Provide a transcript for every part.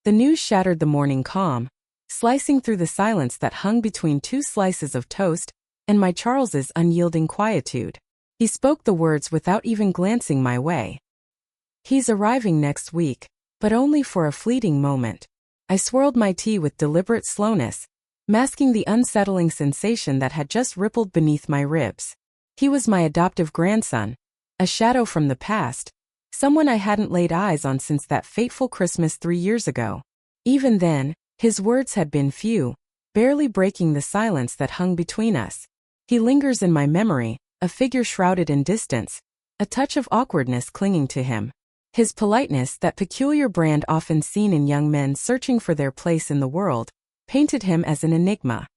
The news shattered the morning calm, slicing through the silence that hung between two slices of toast and my Charles's unyielding quietude. He spoke the words without even glancing my way. "He's arriving next week, but only for a fleeting moment." I swirled my tea with deliberate slowness, masking the unsettling sensation that had just rippled beneath my ribs. He was my adoptive grandson, a shadow from the past, someone I hadn't laid eyes on since that fateful Christmas 3 years ago. Even then, his words had been few, barely breaking the silence that hung between us. He lingers in my memory, a figure shrouded in distance, a touch of awkwardness clinging to him. His politeness, that peculiar brand often seen in young men searching for their place in the world, painted him as an enigma.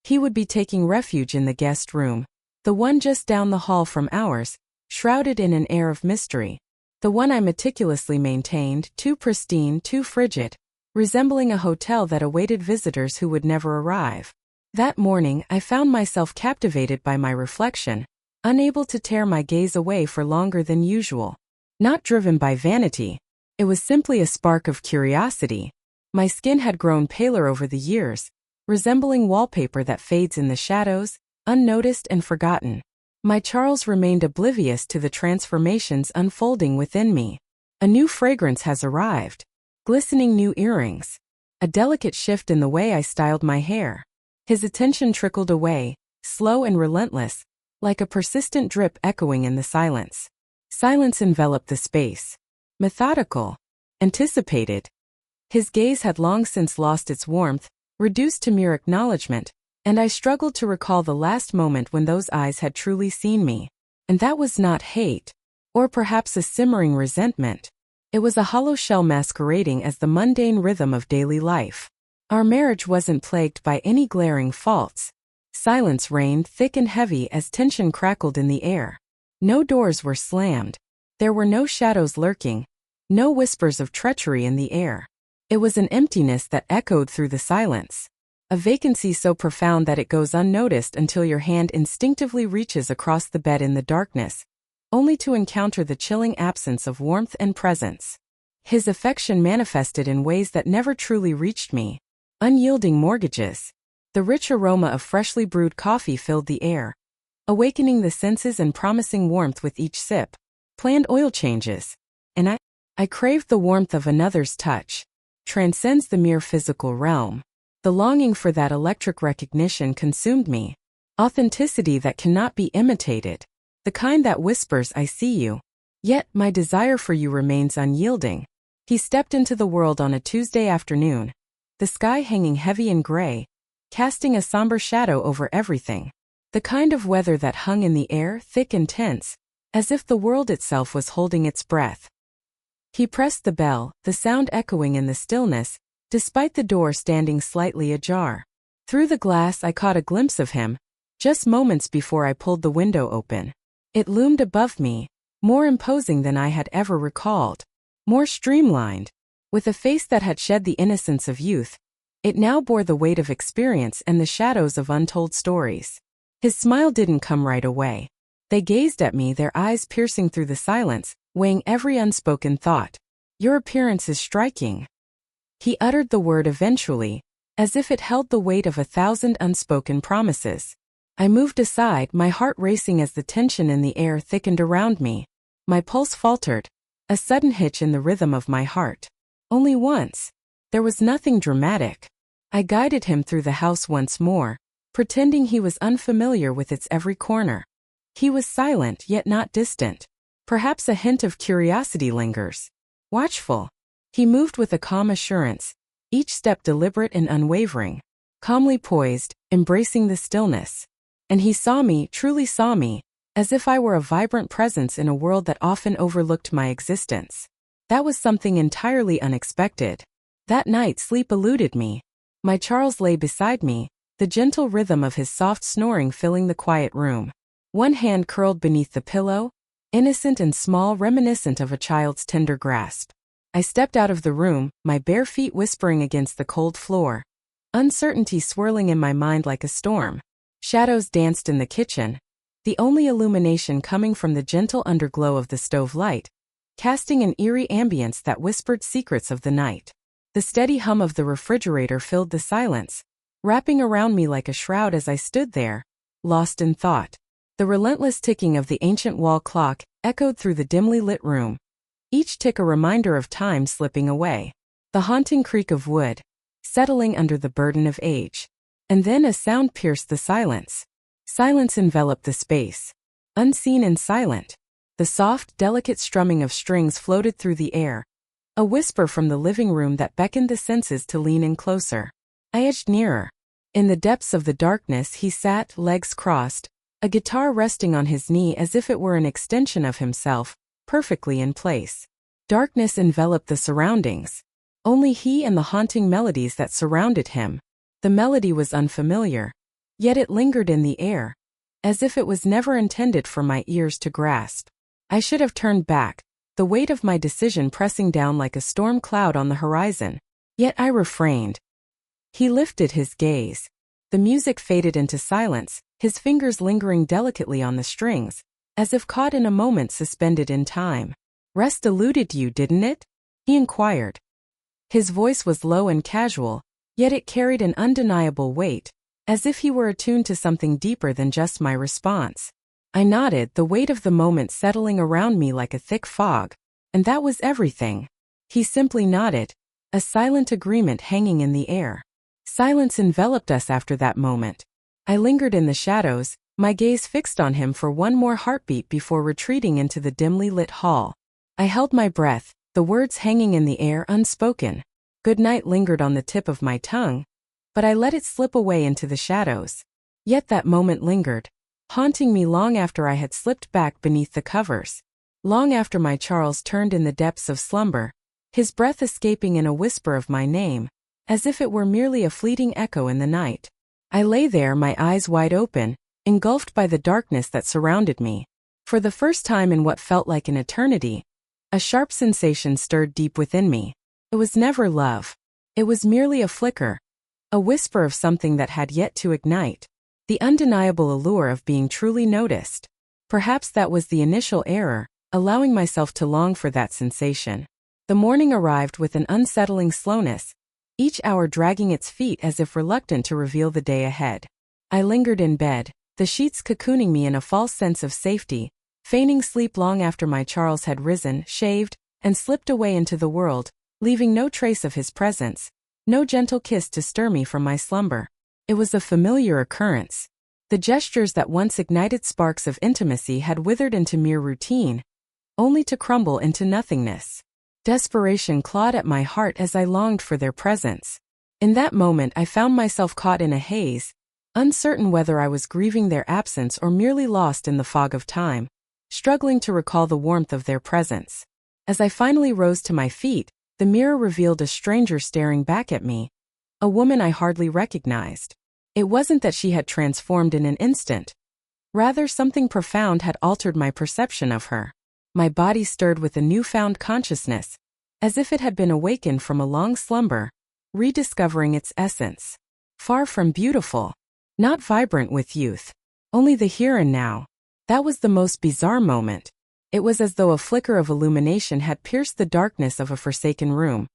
He would be taking refuge in the guest room, the one just down the hall from ours, shrouded in an air of mystery. The one I meticulously maintained, too pristine, too frigid, resembling a hotel that awaited visitors who would never arrive. That morning, I found myself captivated by my reflection, unable to tear my gaze away for longer than usual. Not driven by vanity, it was simply a spark of curiosity. My skin had grown paler over the years, resembling wallpaper that fades in the shadows, unnoticed and forgotten. My Charles remained oblivious to the transformations unfolding within me. A new fragrance has arrived, glistening new earrings, a delicate shift in the way I styled my hair. His attention trickled away, slow and relentless, like a persistent drip echoing in the silence. Silence enveloped the space. Methodical. Anticipated. His gaze had long since lost its warmth, reduced to mere acknowledgement, and I struggled to recall the last moment when those eyes had truly seen me. And that was not hate, or perhaps a simmering resentment. It was a hollow shell masquerading as the mundane rhythm of daily life. Our marriage wasn't plagued by any glaring faults. Silence reigned thick and heavy as tension crackled in the air. No doors were slammed. There were no shadows lurking, no whispers of treachery in the air. It was an emptiness that echoed through the silence. A vacancy so profound that it goes unnoticed until your hand instinctively reaches across the bed in the darkness, only to encounter the chilling absence of warmth and presence. His affection manifested in ways that never truly reached me. Unyielding mortgages. The rich aroma of freshly brewed coffee filled the air, awakening the senses and promising warmth with each sip. Planned oil changes. And I craved the warmth of another's touch. Transcends the mere physical realm. The longing for that electric recognition consumed me. Authenticity that cannot be imitated. The kind that whispers, "I see you." Yet, my desire for you remains unyielding. He stepped into the world on a Tuesday afternoon, the sky hanging heavy and gray, casting a somber shadow over everything. The kind of weather that hung in the air, thick and tense, as if the world itself was holding its breath. He pressed the bell, the sound echoing in the stillness, despite the door standing slightly ajar. Through the glass I caught a glimpse of him, just moments before I pulled the window open. It loomed above me, more imposing than I had ever recalled, more streamlined. With a face that had shed the innocence of youth, it now bore the weight of experience and the shadows of untold stories. His smile didn't come right away. They gazed at me, their eyes piercing through the silence, weighing every unspoken thought. "Your appearance is striking." He uttered the word eventually, as if it held the weight of 1,000 unspoken promises. I moved aside, my heart racing as the tension in the air thickened around me. My pulse faltered, a sudden hitch in the rhythm of my heart. Only once. There was nothing dramatic. I guided him through the house once more, pretending he was unfamiliar with its every corner. He was silent yet not distant. Perhaps a hint of curiosity lingers. Watchful. He moved with a calm assurance, each step deliberate and unwavering, calmly poised, embracing the stillness. And he saw me, truly saw me, as if I were a vibrant presence in a world that often overlooked my existence. That was something entirely unexpected. That night sleep eluded me. My Charles lay beside me, the gentle rhythm of his soft snoring filling the quiet room. One hand curled beneath the pillow, innocent and small, reminiscent of a child's tender grasp. I stepped out of the room, my bare feet whispering against the cold floor. Uncertainty swirling in my mind like a storm. Shadows danced in the kitchen, the only illumination coming from the gentle underglow of the stove light, casting an eerie ambience that whispered secrets of the night. The steady hum of the refrigerator filled the silence, wrapping around me like a shroud as I stood there, lost in thought. The relentless ticking of the ancient wall clock echoed through the dimly lit room, each tick a reminder of time slipping away. The haunting creak of wood, settling under the burden of age. And then a sound pierced the silence. Silence enveloped the space. Unseen and silent, the soft, delicate strumming of strings floated through the air, a whisper from the living room that beckoned the senses to lean in closer. I edged nearer. In the depths of the darkness he sat, legs crossed, a guitar resting on his knee as if it were an extension of himself, perfectly in place. Darkness enveloped the surroundings. Only he and the haunting melodies that surrounded him. The melody was unfamiliar, yet it lingered in the air, as if it was never intended for my ears to grasp. I should have turned back, the weight of my decision pressing down like a storm cloud on the horizon. Yet I refrained. He lifted his gaze. The music faded into silence, his fingers lingering delicately on the strings, as if caught in a moment suspended in time. "Rest eluded you, didn't it?" he inquired. His voice was low and casual, yet it carried an undeniable weight, as if he were attuned to something deeper than just my response. I nodded, the weight of the moment settling around me like a thick fog, and that was everything. He simply nodded, a silent agreement hanging in the air. Silence enveloped us after that moment. I lingered in the shadows, my gaze fixed on him for one more heartbeat before retreating into the dimly lit hall. I held my breath, the words hanging in the air unspoken. Good night lingered on the tip of my tongue, but I let it slip away into the shadows. Yet that moment lingered, haunting me long after I had slipped back beneath the covers. Long after my Charles turned in the depths of slumber, his breath escaping in a whisper of my name, as if it were merely a fleeting echo in the night. I lay there, my eyes wide open, engulfed by the darkness that surrounded me. For the first time in what felt like an eternity, a sharp sensation stirred deep within me. It was never love. It was merely a flicker, a whisper of something that had yet to ignite. The undeniable allure of being truly noticed. Perhaps that was the initial error, allowing myself to long for that sensation. The morning arrived with an unsettling slowness, each hour dragging its feet as if reluctant to reveal the day ahead. I lingered in bed, the sheets cocooning me in a false sense of safety, feigning sleep long after my Charles had risen, shaved, and slipped away into the world, leaving no trace of his presence, no gentle kiss to stir me from my slumber. It was a familiar occurrence. The gestures that once ignited sparks of intimacy had withered into mere routine, only to crumble into nothingness. Desperation clawed at my heart as I longed for their presence. In that moment I found myself caught in a haze, uncertain whether I was grieving their absence or merely lost in the fog of time, struggling to recall the warmth of their presence. As I finally rose to my feet, the mirror revealed a stranger staring back at me, a woman I hardly recognized. It wasn't that she had transformed in an instant. Rather, something profound had altered my perception of her. My body stirred with a newfound consciousness, as if it had been awakened from a long slumber, rediscovering its essence. Far from beautiful, not vibrant with youth, only the here and now. That was the most bizarre moment. It was as though a flicker of illumination had pierced the darkness of a forsaken room,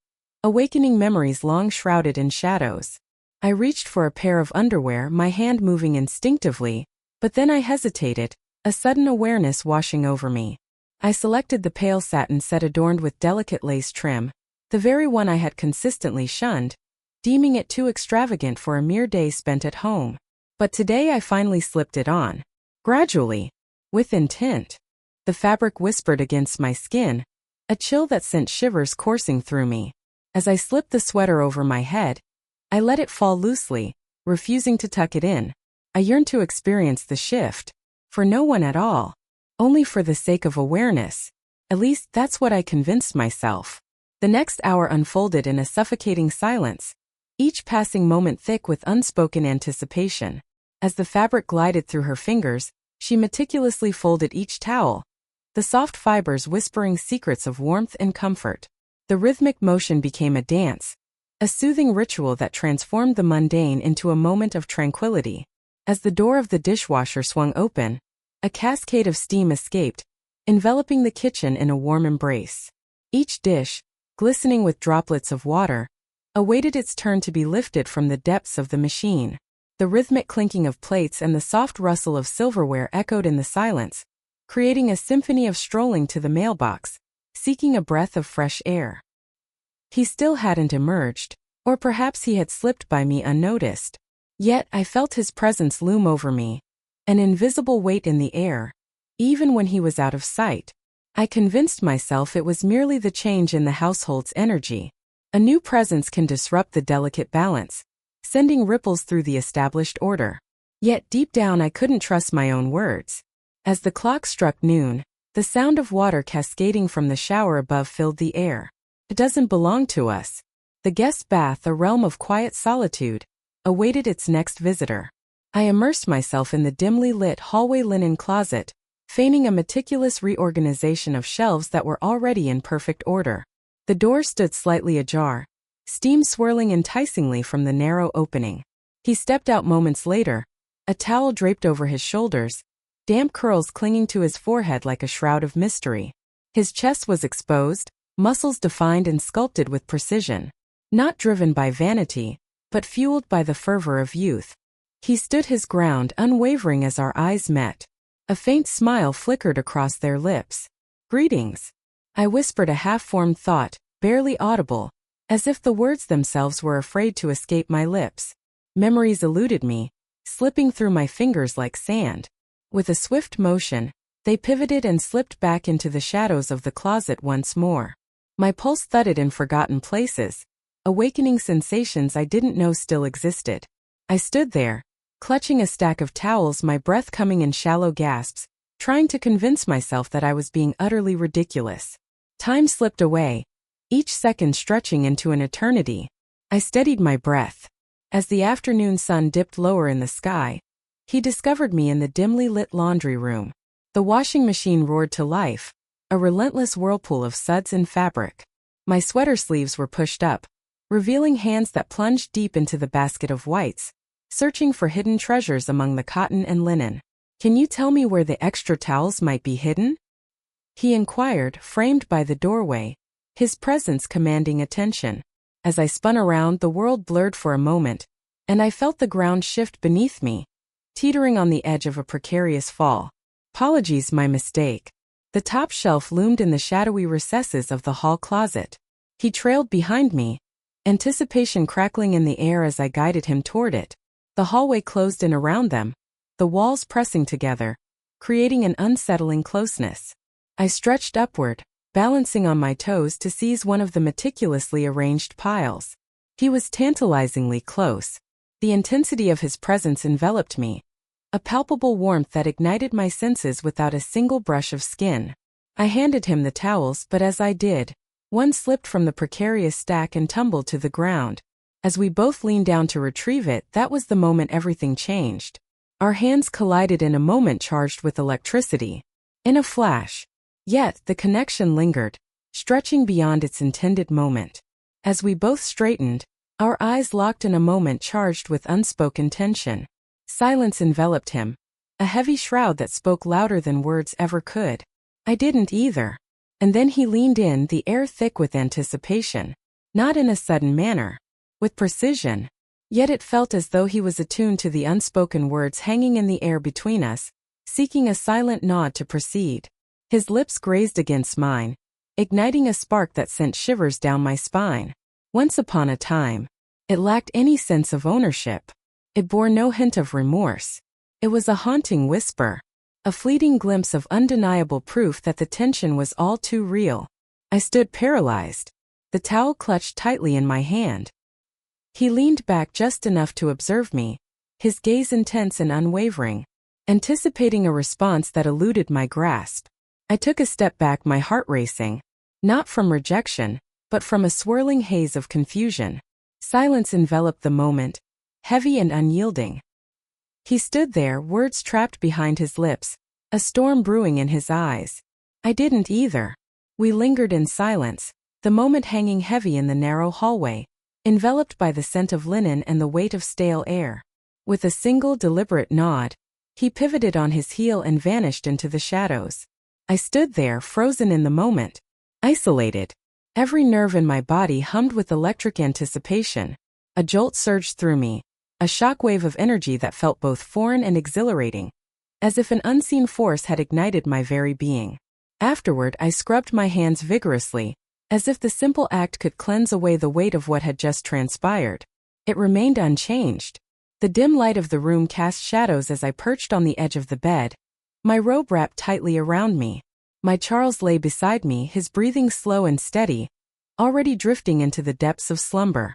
awakening memories long shrouded in shadows. I reached for a pair of underwear, my hand moving instinctively, but then I hesitated, a sudden awareness washing over me. I selected the pale satin set adorned with delicate lace trim, the very one I had consistently shunned, deeming it too extravagant for a mere day spent at home. But today I finally slipped it on. Gradually, with intent. The fabric whispered against my skin, a chill that sent shivers coursing through me. As I slipped the sweater over my head, I let it fall loosely, refusing to tuck it in. I yearned to experience the shift, for no one at all. Only for the sake of awareness. At least that's what I convinced myself. The next hour unfolded in a suffocating silence, each passing moment thick with unspoken anticipation. As the fabric glided through her fingers, she meticulously folded each towel, the soft fibers whispering secrets of warmth and comfort. The rhythmic motion became a dance, a soothing ritual that transformed the mundane into a moment of tranquility. As the door of the dishwasher swung open, a cascade of steam escaped, enveloping the kitchen in a warm embrace. Each dish, glistening with droplets of water, awaited its turn to be lifted from the depths of the machine. The rhythmic clinking of plates and the soft rustle of silverware echoed in the silence, creating a symphony of strolling to the mailbox, seeking a breath of fresh air. He still hadn't emerged, or perhaps he had slipped by me unnoticed. Yet I felt his presence loom over me, an invisible weight in the air, even when he was out of sight. I convinced myself it was merely the change in the household's energy. A new presence can disrupt the delicate balance, sending ripples through the established order. Yet deep down I couldn't trust my own words. As the clock struck noon, the sound of water cascading from the shower above filled the air. It doesn't belong to us. The guest bath, a realm of quiet solitude, awaited its next visitor. I immersed myself in the dimly lit hallway linen closet, feigning a meticulous reorganization of shelves that were already in perfect order. The door stood slightly ajar, steam swirling enticingly from the narrow opening. He stepped out moments later, a towel draped over his shoulders, damp curls clinging to his forehead like a shroud of mystery. His chest was exposed, muscles defined and sculpted with precision, not driven by vanity, but fueled by the fervor of youth. He stood his ground, unwavering as our eyes met. A faint smile flickered across their lips. "Greetings." I whispered a half-formed thought, barely audible, as if the words themselves were afraid to escape my lips. Memories eluded me, slipping through my fingers like sand. With a swift motion, they pivoted and slipped back into the shadows of the closet once more. My pulse thudded in forgotten places, awakening sensations I didn't know still existed. I stood there, clutching a stack of towels, my breath coming in shallow gasps, trying to convince myself that I was being utterly ridiculous. Time slipped away, each second stretching into an eternity. I steadied my breath. As the afternoon sun dipped lower in the sky, he discovered me in the dimly lit laundry room. The washing machine roared to life, a relentless whirlpool of suds and fabric. My sweater sleeves were pushed up, revealing hands that plunged deep into the basket of whites, searching for hidden treasures among the cotton and linen. "Can you tell me where the extra towels might be hidden?" he inquired, framed by the doorway, his presence commanding attention. As I spun around, the world blurred for a moment, and I felt the ground shift beneath me, teetering on the edge of a precarious fall. "Apologies, my mistake." The top shelf loomed in the shadowy recesses of the hall closet. He trailed behind me, anticipation crackling in the air as I guided him toward it. The hallway closed in around them, the walls pressing together, creating an unsettling closeness. I stretched upward, balancing on my toes to seize one of the meticulously arranged piles. He was tantalizingly close. The intensity of his presence enveloped me, a palpable warmth that ignited my senses without a single brush of skin. I handed him the towels, but as I did, one slipped from the precarious stack and tumbled to the ground. As we both leaned down to retrieve it, that was the moment everything changed. Our hands collided in a moment charged with electricity. In a flash. Yet, the connection lingered, stretching beyond its intended moment. As we both straightened, our eyes locked in a moment charged with unspoken tension. Silence enveloped him, a heavy shroud that spoke louder than words ever could. I didn't either. And then he leaned in, the air thick with anticipation. Not in a sudden manner, with precision. Yet it felt as though he was attuned to the unspoken words hanging in the air between us, seeking a silent nod to proceed. His lips grazed against mine, igniting a spark that sent shivers down my spine. Once upon a time, it lacked any sense of ownership. It bore no hint of remorse. It was a haunting whisper, a fleeting glimpse of undeniable proof that the tension was all too real. I stood paralyzed, the towel clutched tightly in my hand. He leaned back just enough to observe me, his gaze intense and unwavering, anticipating a response that eluded my grasp. I took a step back, my heart racing, not from rejection, but from a swirling haze of confusion. Silence enveloped the moment, heavy and unyielding. He stood there, words trapped behind his lips, a storm brewing in his eyes. I didn't either. We lingered in silence, the moment hanging heavy in the narrow hallway, enveloped by the scent of linen and the weight of stale air. With a single deliberate nod, he pivoted on his heel and vanished into the shadows. I stood there, frozen in the moment, isolated, Every nerve in my body hummed with electric anticipation. A jolt surged through me, a shockwave of energy that felt both foreign and exhilarating, as if an unseen force had ignited my very being. Afterward, I scrubbed my hands vigorously, as if the simple act could cleanse away the weight of what had just transpired. It remained unchanged. The dim light of the room cast shadows as I perched on the edge of the bed, my robe wrapped tightly around me. My Charles lay beside me, his breathing slow and steady, already drifting into the depths of slumber.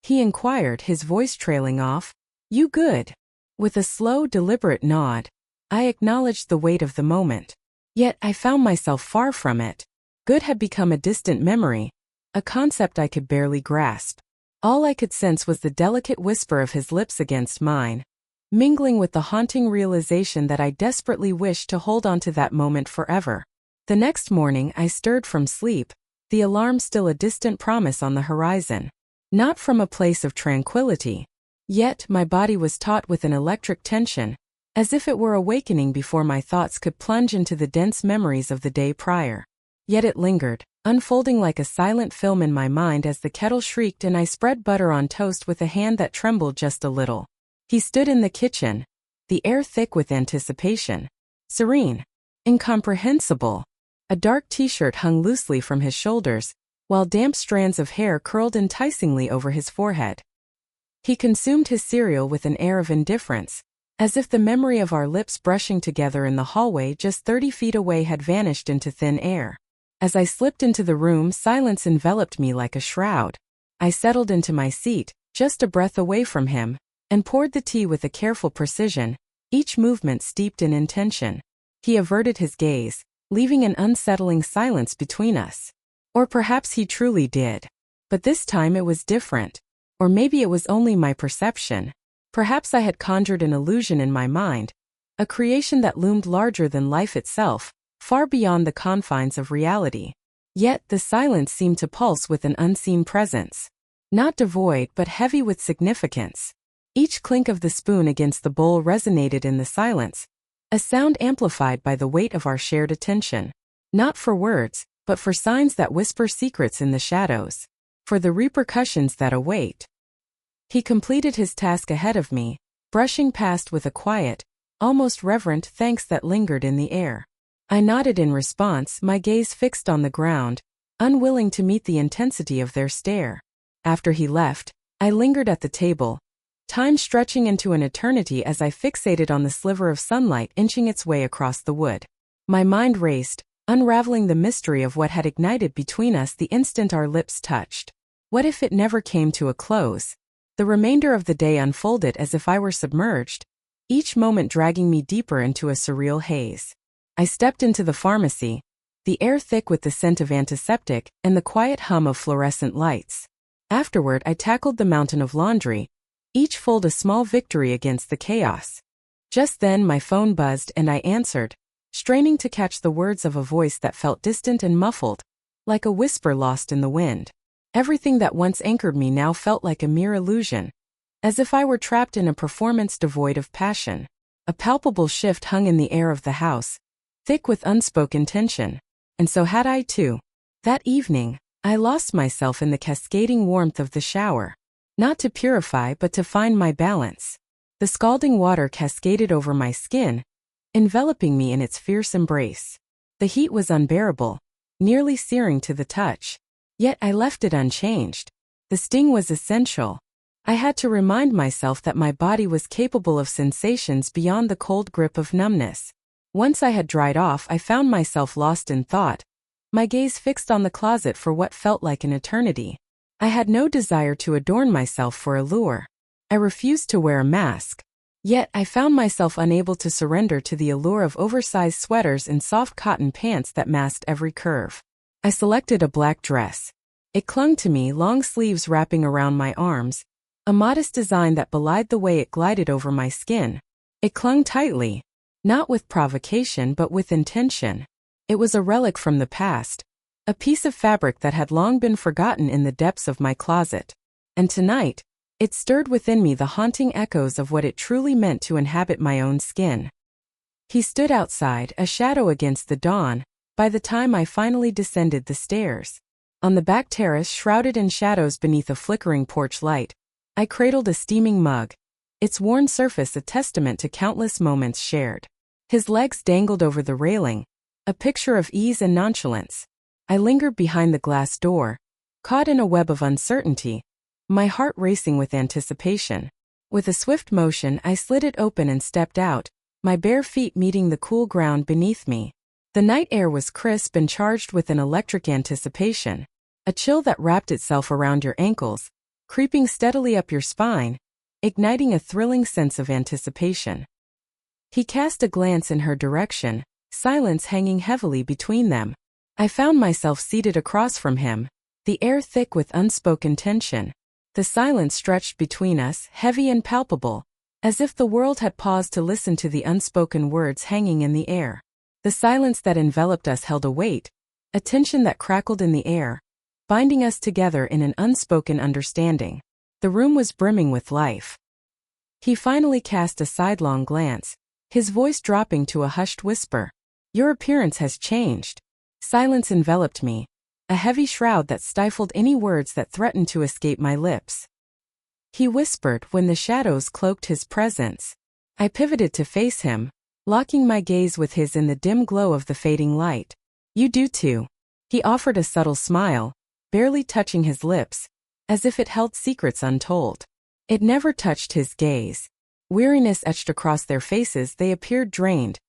He inquired, his voice trailing off, "You good?" With a slow, deliberate nod, I acknowledged the weight of the moment. Yet I found myself far from it. Good had become a distant memory, a concept I could barely grasp. All I could sense was the delicate whisper of his lips against mine, mingling with the haunting realization that I desperately wished to hold on to that moment forever. The next morning I stirred from sleep, the alarm still a distant promise on the horizon. Not from a place of tranquility. Yet my body was taut with an electric tension, as if it were awakening before my thoughts could plunge into the dense memories of the day prior. Yet it lingered, unfolding like a silent film in my mind as the kettle shrieked and I spread butter on toast with a hand that trembled just a little. He stood in the kitchen, the air thick with anticipation. Serene. Incomprehensible. A dark t-shirt hung loosely from his shoulders, while damp strands of hair curled enticingly over his forehead. He consumed his cereal with an air of indifference, as if the memory of our lips brushing together in the hallway just 30 feet away had vanished into thin air. As I slipped into the room, silence enveloped me like a shroud. I settled into my seat, just a breath away from him, and poured the tea with a careful precision, each movement steeped in intention. He averted his gaze, leaving an unsettling silence between us. Or perhaps he truly did. But this time it was different. Or maybe it was only my perception. Perhaps I had conjured an illusion in my mind, a creation that loomed larger than life itself, far beyond the confines of reality. Yet the silence seemed to pulse with an unseen presence. Not devoid but heavy with significance. Each clink of the spoon against the bowl resonated in the silence, a sound amplified by the weight of our shared attention. Not for words, but for signs that whisper secrets in the shadows. For the repercussions that await. He completed his task ahead of me, brushing past with a quiet, almost reverent thanks that lingered in the air. I nodded in response, my gaze fixed on the ground, unwilling to meet the intensity of their stare. After he left, I lingered at the table, time stretching into an eternity as I fixated on the sliver of sunlight inching its way across the wood. My mind raced, unraveling the mystery of what had ignited between us the instant our lips touched. What if it never came to a close? The remainder of the day unfolded as if I were submerged, each moment dragging me deeper into a surreal haze. I stepped into the pharmacy, the air thick with the scent of antiseptic and the quiet hum of fluorescent lights. Afterward, I tackled the mountain of laundry, each fold a small victory against the chaos. Just then my phone buzzed and I answered, straining to catch the words of a voice that felt distant and muffled, like a whisper lost in the wind. Everything that once anchored me now felt like a mere illusion, as if I were trapped in a performance devoid of passion. A palpable shift hung in the air of the house, thick with unspoken tension. And so had I too. That evening, I lost myself in the cascading warmth of the shower, not to purify but to find my balance. The scalding water cascaded over my skin, enveloping me in its fierce embrace. The heat was unbearable, nearly searing to the touch. Yet I left it unchanged. The sting was essential. I had to remind myself that my body was capable of sensations beyond the cold grip of numbness. Once I had dried off, I found myself lost in thought, my gaze fixed on the closet for what felt like an eternity. I had no desire to adorn myself for allure. I refused to wear a mask. Yet I found myself unable to surrender to the allure of oversized sweaters and soft cotton pants that masked every curve. I selected a black dress. It clung to me, long sleeves wrapping around my arms, a modest design that belied the way it glided over my skin. It clung tightly, not with provocation but with intention. It was a relic from the past, a piece of fabric that had long been forgotten in the depths of my closet. And tonight, it stirred within me the haunting echoes of what it truly meant to inhabit my own skin. He stood outside, a shadow against the dawn, by the time I finally descended the stairs. On the back terrace, shrouded in shadows beneath a flickering porch light, I cradled a steaming mug, its worn surface a testament to countless moments shared. His legs dangled over the railing, a picture of ease and nonchalance. I lingered behind the glass door, caught in a web of uncertainty, my heart racing with anticipation. With a swift motion, I slid it open and stepped out, my bare feet meeting the cool ground beneath me. The night air was crisp and charged with an electric anticipation, a chill that wrapped itself around your ankles, creeping steadily up your spine, igniting a thrilling sense of anticipation. He cast a glance in her direction, silence hanging heavily between them. I found myself seated across from him, the air thick with unspoken tension. The silence stretched between us, heavy and palpable, as if the world had paused to listen to the unspoken words hanging in the air. The silence that enveloped us held a weight, a tension that crackled in the air, binding us together in an unspoken understanding. The room was brimming with life. He finally cast a sidelong glance, his voice dropping to a hushed whisper. "Your appearance has changed." Silence enveloped me, a heavy shroud that stifled any words that threatened to escape my lips. He whispered when the shadows cloaked his presence. I pivoted to face him, locking my gaze with his in the dim glow of the fading light. "You do too." He offered a subtle smile, barely touching his lips, as if it held secrets untold. It never touched his gaze. Weariness etched across their faces, they appeared drained,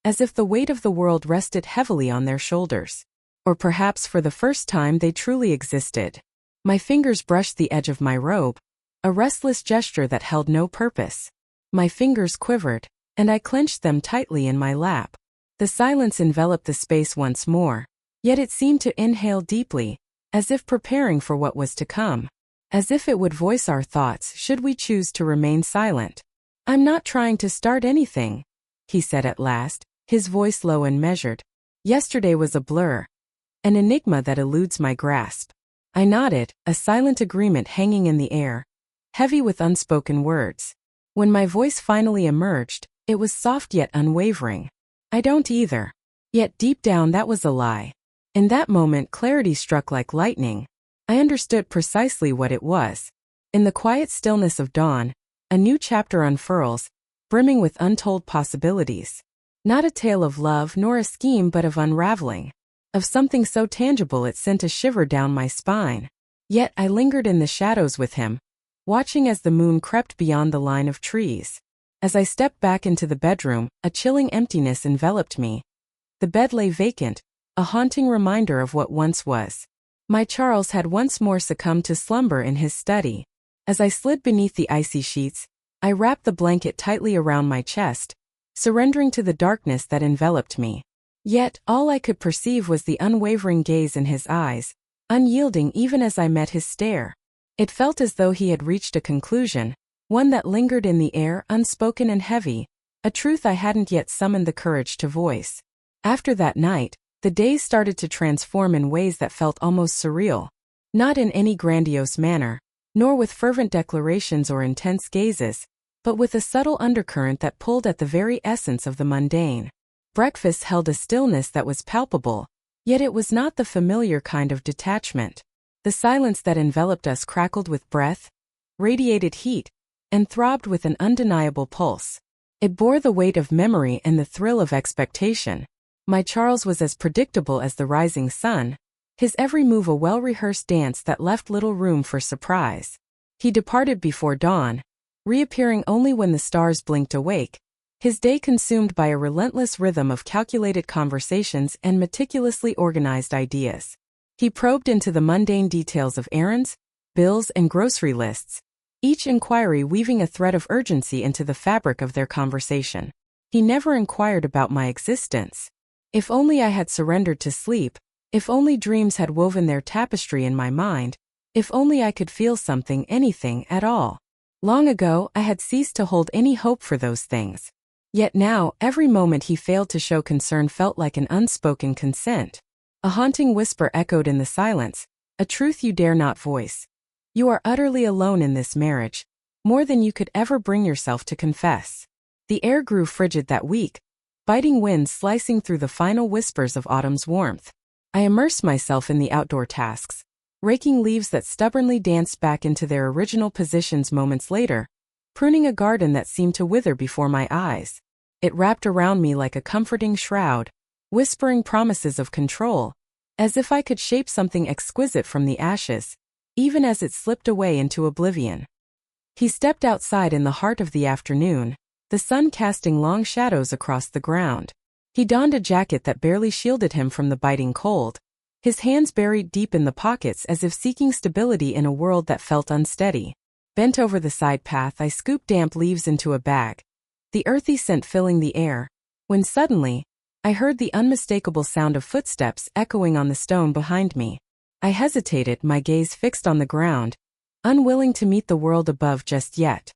as if the weight of the world rested heavily on their shoulders. Or perhaps for the first time they truly existed. My fingers brushed the edge of my robe, a restless gesture that held no purpose. My fingers quivered, and I clenched them tightly in my lap. The silence enveloped the space once more, yet it seemed to inhale deeply, as if preparing for what was to come. As if it would voice our thoughts should we choose to remain silent. "I'm not trying to start anything," he said at last, his voice low and measured. "Yesterday was a blur, an enigma that eludes my grasp." I nodded, a silent agreement hanging in the air, heavy with unspoken words. When my voice finally emerged, it was soft yet unwavering. "I don't either." Yet deep down that was a lie. In that moment clarity struck like lightning. I understood precisely what it was. In the quiet stillness of dawn, a new chapter unfurls, brimming with untold possibilities. Not a tale of love nor a scheme but of unraveling. Of something so tangible it sent a shiver down my spine. Yet I lingered in the shadows with him, watching as the moon crept beyond the line of trees. As I stepped back into the bedroom, a chilling emptiness enveloped me. The bed lay vacant, a haunting reminder of what once was. My Charles had once more succumbed to slumber in his study. As I slid beneath the icy sheets, I wrapped the blanket tightly around my chest, surrendering to the darkness that enveloped me. Yet, all I could perceive was the unwavering gaze in his eyes, unyielding even as I met his stare. It felt as though he had reached a conclusion, one that lingered in the air, unspoken and heavy, a truth I hadn't yet summoned the courage to voice. After that night, the days started to transform in ways that felt almost surreal. Not in any grandiose manner, nor with fervent declarations or intense gazes, but with a subtle undercurrent that pulled at the very essence of the mundane. Breakfast held a stillness that was palpable, yet it was not the familiar kind of detachment. The silence that enveloped us crackled with breath, radiated heat, and throbbed with an undeniable pulse. It bore the weight of memory and the thrill of expectation. My Charles was as predictable as the rising sun, his every move a well-rehearsed dance that left little room for surprise. He departed before dawn, reappearing only when the stars blinked awake, his day consumed by a relentless rhythm of calculated conversations and meticulously organized ideas. He probed into the mundane details of errands, bills, and grocery lists, each inquiry weaving a thread of urgency into the fabric of their conversation. He never inquired about my existence. If only I had surrendered to sleep, if only dreams had woven their tapestry in my mind, if only I could feel something, anything at all. Long ago, I had ceased to hold any hope for those things. Yet now, every moment he failed to show concern felt like an unspoken consent. A haunting whisper echoed in the silence, a truth you dare not voice. You are utterly alone in this marriage, more than you could ever bring yourself to confess. The air grew frigid that week, biting winds slicing through the final whispers of autumn's warmth. I immersed myself in the outdoor tasks, raking leaves that stubbornly danced back into their original positions moments later, pruning a garden that seemed to wither before my eyes. It wrapped around me like a comforting shroud, whispering promises of control, as if I could shape something exquisite from the ashes, even as it slipped away into oblivion. He stepped outside in the heart of the afternoon, the sun casting long shadows across the ground. He donned a jacket that barely shielded him from the biting cold, his hands buried deep in the pockets as if seeking stability in a world that felt unsteady. Bent over the side path, I scooped damp leaves into a bag, the earthy scent filling the air, when suddenly, I heard the unmistakable sound of footsteps echoing on the stone behind me. I hesitated, my gaze fixed on the ground, unwilling to meet the world above just yet.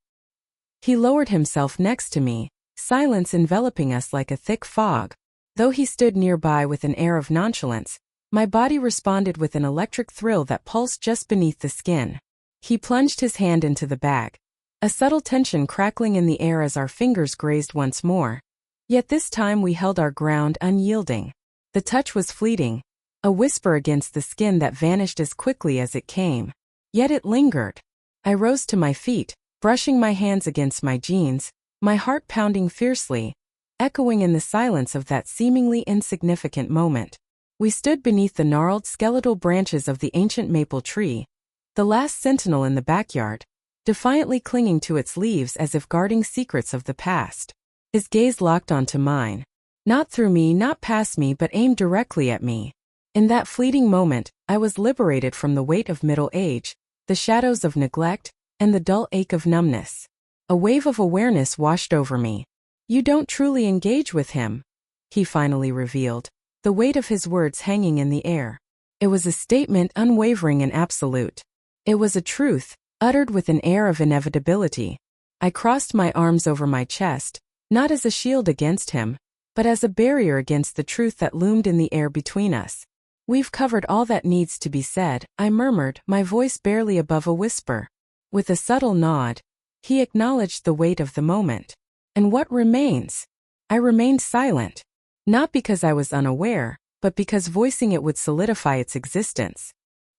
He lowered himself next to me, silence enveloping us like a thick fog. Though he stood nearby with an air of nonchalance, my body responded with an electric thrill that pulsed just beneath the skin. He plunged his hand into the bag, a subtle tension crackling in the air as our fingers grazed once more. Yet this time we held our ground unyielding. The touch was fleeting, a whisper against the skin that vanished as quickly as it came. Yet it lingered. I rose to my feet, brushing my hands against my jeans, my heart pounding fiercely, echoing in the silence of that seemingly insignificant moment. We stood beneath the gnarled skeletal branches of the ancient maple tree, the last sentinel in the backyard, defiantly clinging to its leaves as if guarding secrets of the past. His gaze locked onto mine. Not through me, not past me, but aimed directly at me. In that fleeting moment, I was liberated from the weight of middle age, the shadows of neglect, and the dull ache of numbness. A wave of awareness washed over me. "You don't truly engage with him," he finally revealed, the weight of his words hanging in the air. It was a statement unwavering and absolute. It was a truth, uttered with an air of inevitability. I crossed my arms over my chest, not as a shield against him, but as a barrier against the truth that loomed in the air between us. "We've covered all that needs to be said," I murmured, my voice barely above a whisper. With a subtle nod, he acknowledged the weight of the moment. "And what remains?" I remained silent, not because I was unaware, but because voicing it would solidify its existence.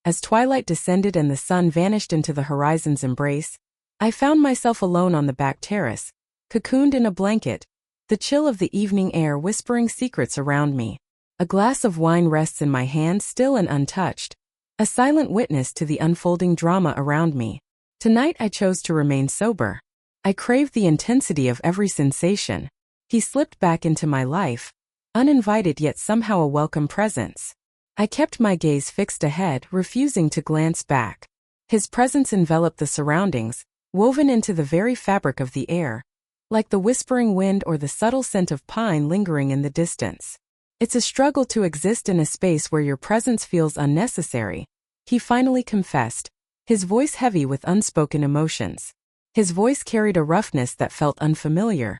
As twilight descended and the sun vanished into the horizon's embrace, I found myself alone on the back terrace, cocooned in a blanket, the chill of the evening air whispering secrets around me. A glass of wine rests in my hand, still and untouched, a silent witness to the unfolding drama around me. Tonight I chose to remain sober. I craved the intensity of every sensation. He slipped back into my life, uninvited yet somehow a welcome presence. I kept my gaze fixed ahead, refusing to glance back. His presence enveloped the surroundings, woven into the very fabric of the air, like the whispering wind or the subtle scent of pine lingering in the distance. "It's a struggle to exist in a space where your presence feels unnecessary," he finally confessed, his voice heavy with unspoken emotions. His voice carried a roughness that felt unfamiliar.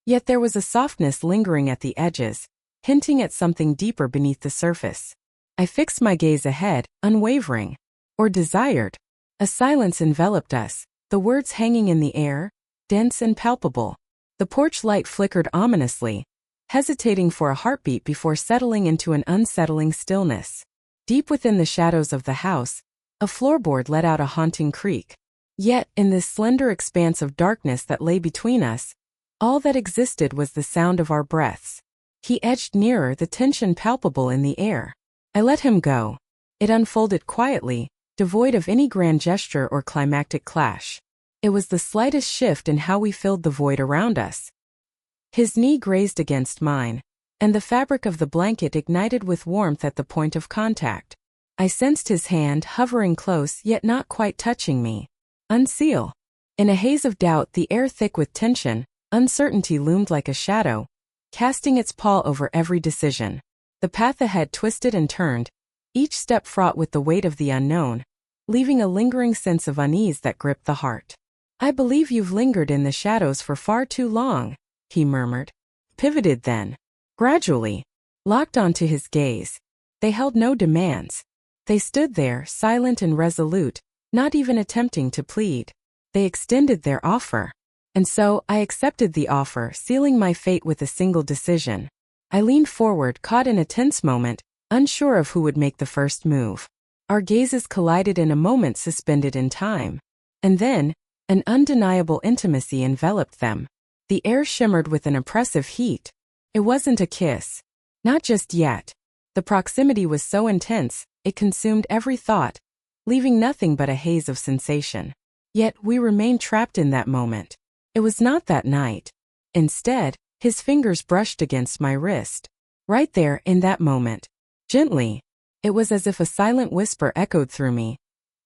Yet there was a softness lingering at the edges, hinting at something deeper beneath the surface. I fixed my gaze ahead, unwavering, or desired. A silence enveloped us, the words hanging in the air, dense and palpable. The porch light flickered ominously, hesitating for a heartbeat before settling into an unsettling stillness. Deep within the shadows of the house, a floorboard let out a haunting creak. Yet, in this slender expanse of darkness that lay between us, all that existed was the sound of our breaths. He edged nearer, the tension palpable in the air. I let him go. It unfolded quietly, devoid of any grand gesture or climactic clash. It was the slightest shift in how we filled the void around us. His knee grazed against mine, and the fabric of the blanket ignited with warmth at the point of contact. I sensed his hand hovering close yet not quite touching me. "Unseal." In a haze of doubt, the air thick with tension, uncertainty loomed like a shadow, casting its pall over every decision. The path ahead twisted and turned, each step fraught with the weight of the unknown, leaving a lingering sense of unease that gripped the heart. "I believe you've lingered in the shadows for far too long," he murmured. Pivoted then, gradually, locked onto his gaze. They held no demands. They stood there, silent and resolute, not even attempting to plead. They extended their offer. And so, I accepted the offer, sealing my fate with a single decision. I leaned forward, caught in a tense moment, unsure of who would make the first move. Our gazes collided in a moment suspended in time. And then, an undeniable intimacy enveloped them. The air shimmered with an oppressive heat. It wasn't a kiss. Not just yet. The proximity was so intense, it consumed every thought, leaving nothing but a haze of sensation. Yet we remained trapped in that moment. It was not that night. Instead, his fingers brushed against my wrist. Right there, in that moment. Gently. It was as if a silent whisper echoed through me.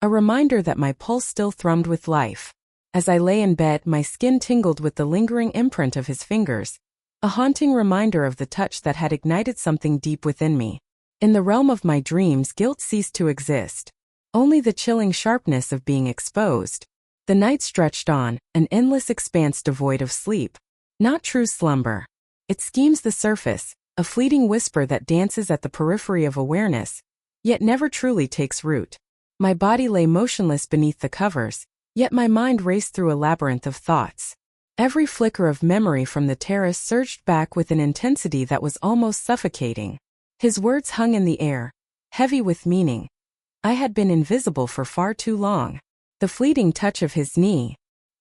A reminder that my pulse still thrummed with life. As I lay in bed, my skin tingled with the lingering imprint of his fingers. A haunting reminder of the touch that had ignited something deep within me. In the realm of my dreams, guilt ceased to exist. Only the chilling sharpness of being exposed. The night stretched on, an endless expanse devoid of sleep. Not true slumber. It schemes the surface, a fleeting whisper that dances at the periphery of awareness, yet never truly takes root. My body lay motionless beneath the covers, yet my mind raced through a labyrinth of thoughts. Every flicker of memory from the terrace surged back with an intensity that was almost suffocating. His words hung in the air, heavy with meaning. I had been invisible for far too long. The fleeting touch of his knee.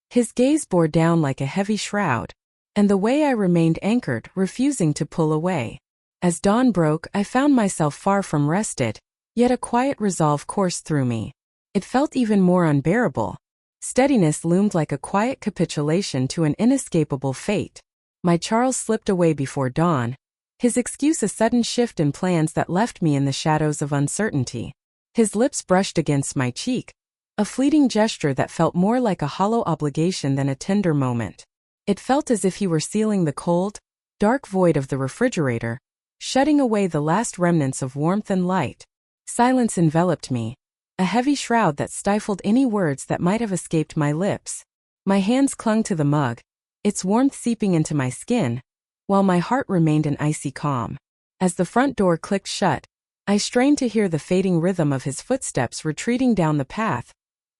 His gaze bore down like a heavy shroud. And the way I remained anchored, refusing to pull away. As dawn broke, I found myself far from rested, yet a quiet resolve coursed through me. It felt even more unbearable. Steadiness loomed like a quiet capitulation to an inescapable fate. My Charles slipped away before dawn, his excuse a sudden shift in plans that left me in the shadows of uncertainty. His lips brushed against my cheek, a fleeting gesture that felt more like a hollow obligation than a tender moment. It felt as if he were sealing the cold, dark void of the refrigerator, shutting away the last remnants of warmth and light. Silence enveloped me, a heavy shroud that stifled any words that might have escaped my lips. My hands clung to the mug, its warmth seeping into my skin, while my heart remained an icy calm. As the front door clicked shut, I strained to hear the fading rhythm of his footsteps retreating down the path,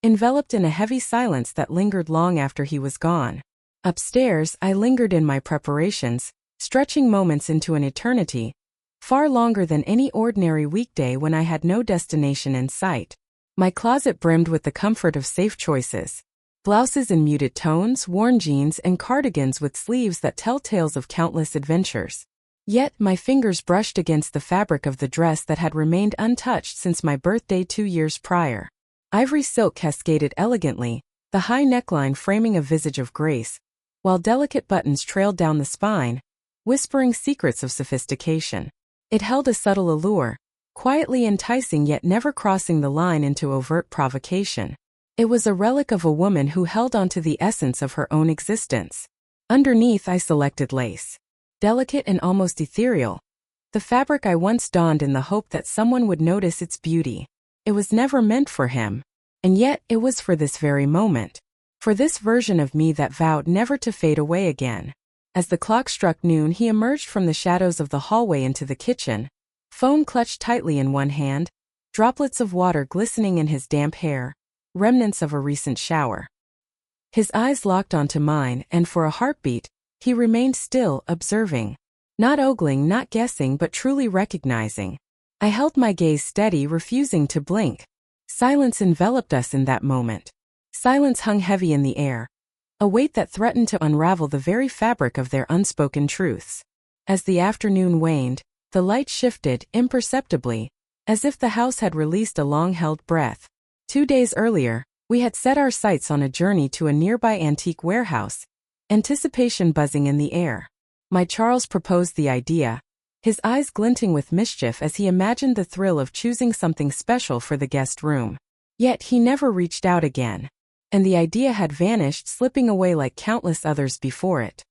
enveloped in a heavy silence that lingered long after he was gone. Upstairs, I lingered in my preparations, stretching moments into an eternity, far longer than any ordinary weekday when I had no destination in sight. My closet brimmed with the comfort of safe choices. Blouses in muted tones, worn jeans, and cardigans with sleeves that tell tales of countless adventures. Yet, my fingers brushed against the fabric of the dress that had remained untouched since my birthday 2 years prior. Ivory silk cascaded elegantly, the high neckline framing a visage of grace, while delicate buttons trailed down the spine, whispering secrets of sophistication. It held a subtle allure, quietly enticing yet never crossing the line into overt provocation. It was a relic of a woman who held on to the essence of her own existence. Underneath, I selected lace. Delicate and almost ethereal. The fabric I once donned in the hope that someone would notice its beauty. It was never meant for him. And yet, it was for this very moment. For this version of me that vowed never to fade away again. As the clock struck noon, he emerged from the shadows of the hallway into the kitchen, phone clutched tightly in one hand, droplets of water glistening in his damp hair, remnants of a recent shower. His eyes locked onto mine, and for a heartbeat, he remained still, observing. Not ogling, not guessing, but truly recognizing. I held my gaze steady, refusing to blink. Silence enveloped us in that moment. Silence hung heavy in the air, a weight that threatened to unravel the very fabric of their unspoken truths. As the afternoon waned, the light shifted imperceptibly, as if the house had released a long-held breath. 2 days earlier, we had set our sights on a journey to a nearby antique warehouse, anticipation buzzing in the air. My Charles proposed the idea, his eyes glinting with mischief as he imagined the thrill of choosing something special for the guest room. Yet he never reached out again. And the idea had vanished, slipping away like countless others before it.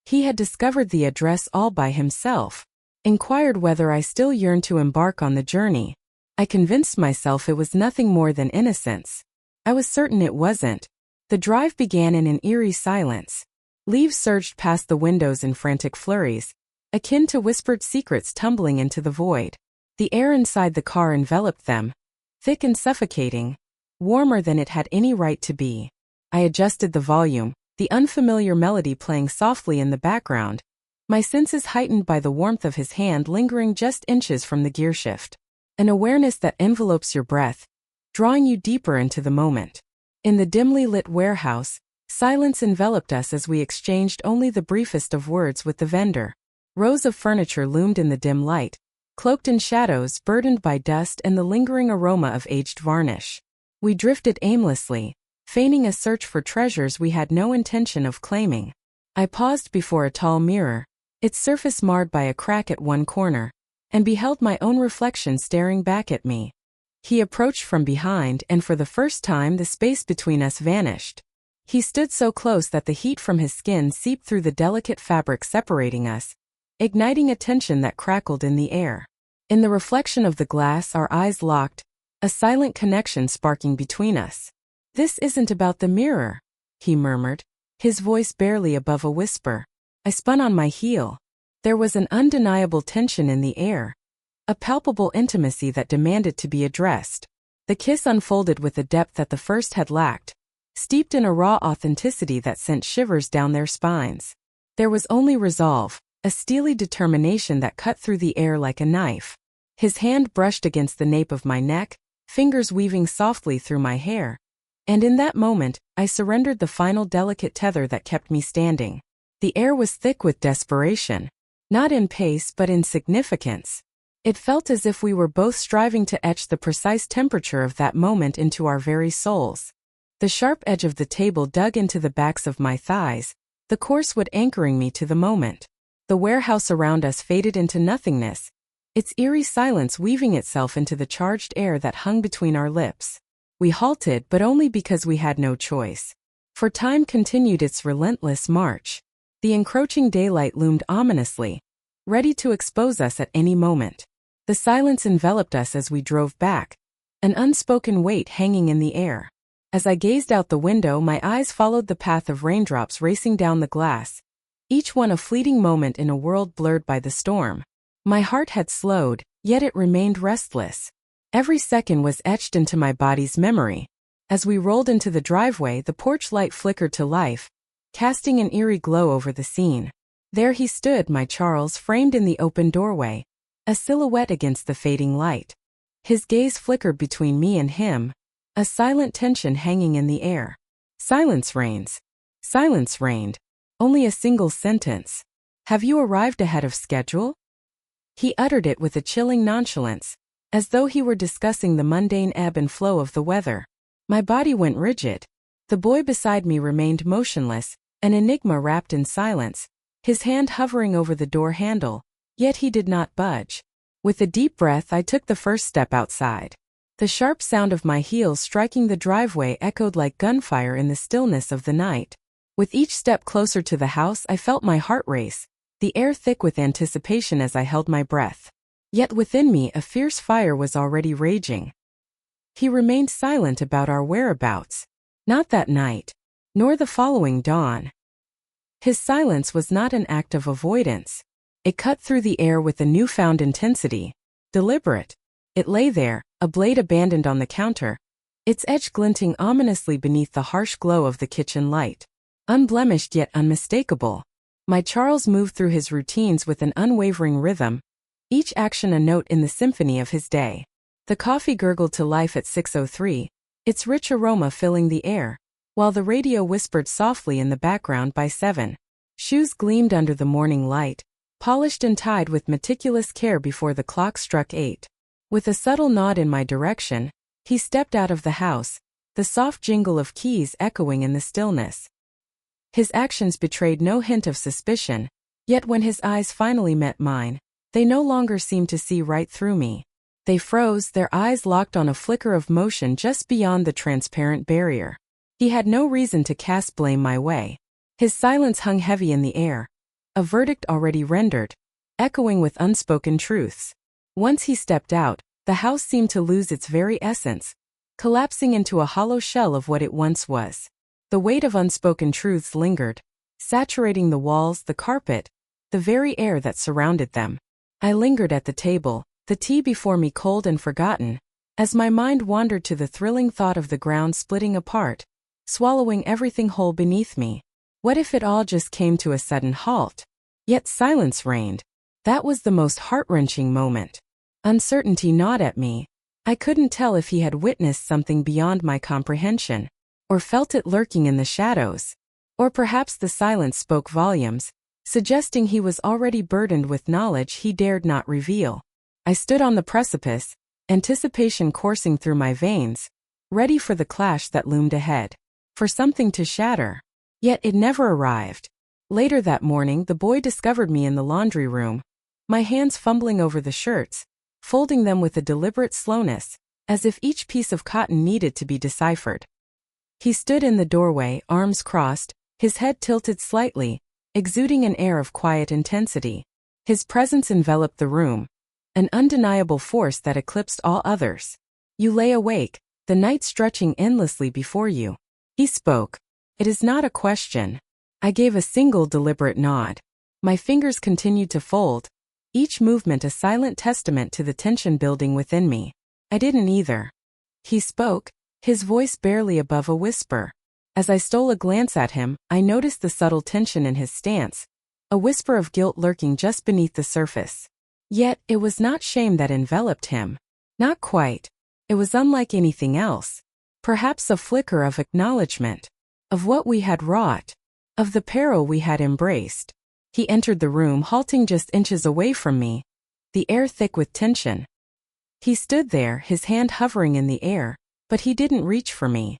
He had discovered the address all by himself, inquired whether I still yearned to embark on the journey. I convinced myself it was nothing more than innocence. I was certain it wasn't. The drive began in an eerie silence. Leaves surged past the windows in frantic flurries, akin to whispered secrets tumbling into the void. The air inside the car enveloped them, thick and suffocating, warmer than it had any right to be. I adjusted the volume, the unfamiliar melody playing softly in the background, my senses heightened by the warmth of his hand lingering just inches from the gearshift. an awareness that envelopes your breath, drawing you deeper into the moment. In the dimly lit warehouse, silence enveloped us as we exchanged only the briefest of words with the vendor. Rows of furniture loomed in the dim light, cloaked in shadows, burdened by dust and the lingering aroma of aged varnish. We drifted aimlessly, feigning a search for treasures we had no intention of claiming. I paused before a tall mirror, its surface marred by a crack at one corner, and beheld my own reflection staring back at me. He approached from behind, and for the first time the space between us vanished. He stood so close that the heat from his skin seeped through the delicate fabric separating us, igniting a tension that crackled in the air. In the reflection of the glass, our eyes locked, a silent connection sparking between us. "This isn't about the mirror," he murmured, his voice barely above a whisper. I spun on my heel. There was an undeniable tension in the air, a palpable intimacy that demanded to be addressed. The kiss unfolded with a depth that the first had lacked, steeped in a raw authenticity that sent shivers down their spines. There was only resolve, a steely determination that cut through the air like a knife. His hand brushed against the nape of my neck, fingers weaving softly through my hair. And in that moment, I surrendered the final delicate tether that kept me standing. The air was thick with desperation, not in pace but in significance. It felt as if we were both striving to etch the precise temperature of that moment into our very souls. The sharp edge of the table dug into the backs of my thighs, the coarse wood anchoring me to the moment. The warehouse around us faded into nothingness, its eerie silence weaving itself into the charged air that hung between our lips. We halted, but only because we had no choice. For time continued its relentless march. The encroaching daylight loomed ominously, ready to expose us at any moment. The silence enveloped us as we drove back, an unspoken weight hanging in the air. As I gazed out the window, my eyes followed the path of raindrops racing down the glass, each one a fleeting moment in a world blurred by the storm. My heart had slowed, yet it remained restless. Every second was etched into my body's memory. As we rolled into the driveway, the porch light flickered to life, casting an eerie glow over the scene. There he stood, my Charles, framed in the open doorway, a silhouette against the fading light. His gaze flickered between me and him, a silent tension hanging in the air. Silence reigns. Silence reigned. Only a single sentence. "Have you arrived ahead of schedule?" He uttered it with a chilling nonchalance, as though he were discussing the mundane ebb and flow of the weather. My body went rigid. The boy beside me remained motionless, an enigma wrapped in silence, his hand hovering over the door handle, yet he did not budge. With a deep breath, I took the first step outside. The sharp sound of my heels striking the driveway echoed like gunfire in the stillness of the night. With each step closer to the house, I felt my heart race, the air thick with anticipation as I held my breath. Yet within me a fierce fire was already raging. He remained silent about our whereabouts. Not that night, nor the following dawn. His silence was not an act of avoidance. It cut through the air with a newfound intensity, deliberate. It lay there, a blade abandoned on the counter, its edge glinting ominously beneath the harsh glow of the kitchen light. Unblemished yet unmistakable. My Charles moved through his routines with an unwavering rhythm, each action a note in the symphony of his day. The coffee gurgled to life at 6:03, its rich aroma filling the air, while the radio whispered softly in the background by 7. Shoes gleamed under the morning light, polished and tied with meticulous care before the clock struck 8. With a subtle nod in my direction, he stepped out of the house, the soft jingle of keys echoing in the stillness. His actions betrayed no hint of suspicion, yet when his eyes finally met mine, they no longer seemed to see right through me. They froze, their eyes locked on a flicker of motion just beyond the transparent barrier. He had no reason to cast blame my way. His silence hung heavy in the air, a verdict already rendered, echoing with unspoken truths. Once he stepped out, the house seemed to lose its very essence, collapsing into a hollow shell of what it once was. The weight of unspoken truths lingered, saturating the walls, the carpet, the very air that surrounded them. I lingered at the table, the tea before me cold and forgotten, as my mind wandered to the thrilling thought of the ground splitting apart, swallowing everything whole beneath me. What if it all just came to a sudden halt? Yet silence reigned. That was the most heart-wrenching moment. Uncertainty gnawed at me. I couldn't tell if he had witnessed something beyond my comprehension, or felt it lurking in the shadows. Or perhaps the silence spoke volumes, suggesting he was already burdened with knowledge he dared not reveal. I stood on the precipice, anticipation coursing through my veins, ready for the clash that loomed ahead, for something to shatter. Yet it never arrived. Later that morning, the boy discovered me in the laundry room, my hands fumbling over the shirts, folding them with a deliberate slowness, as if each piece of cotton needed to be deciphered. He stood in the doorway, arms crossed, his head tilted slightly, exuding an air of quiet intensity. His presence enveloped the room, an undeniable force that eclipsed all others. You lay awake, the night stretching endlessly before you. He spoke. It is not a question. I gave a single deliberate nod. My fingers continued to fold, each movement a silent testament to the tension building within me. I didn't either. He spoke, his voice barely above a whisper. As I stole a glance at him, I noticed the subtle tension in his stance, a whisper of guilt lurking just beneath the surface. Yet, it was not shame that enveloped him. Not quite. It was unlike anything else. Perhaps a flicker of acknowledgement, of what we had wrought, of the peril we had embraced. He entered the room, halting just inches away from me, the air thick with tension. He stood there, his hand hovering in the air, but he didn't reach for me.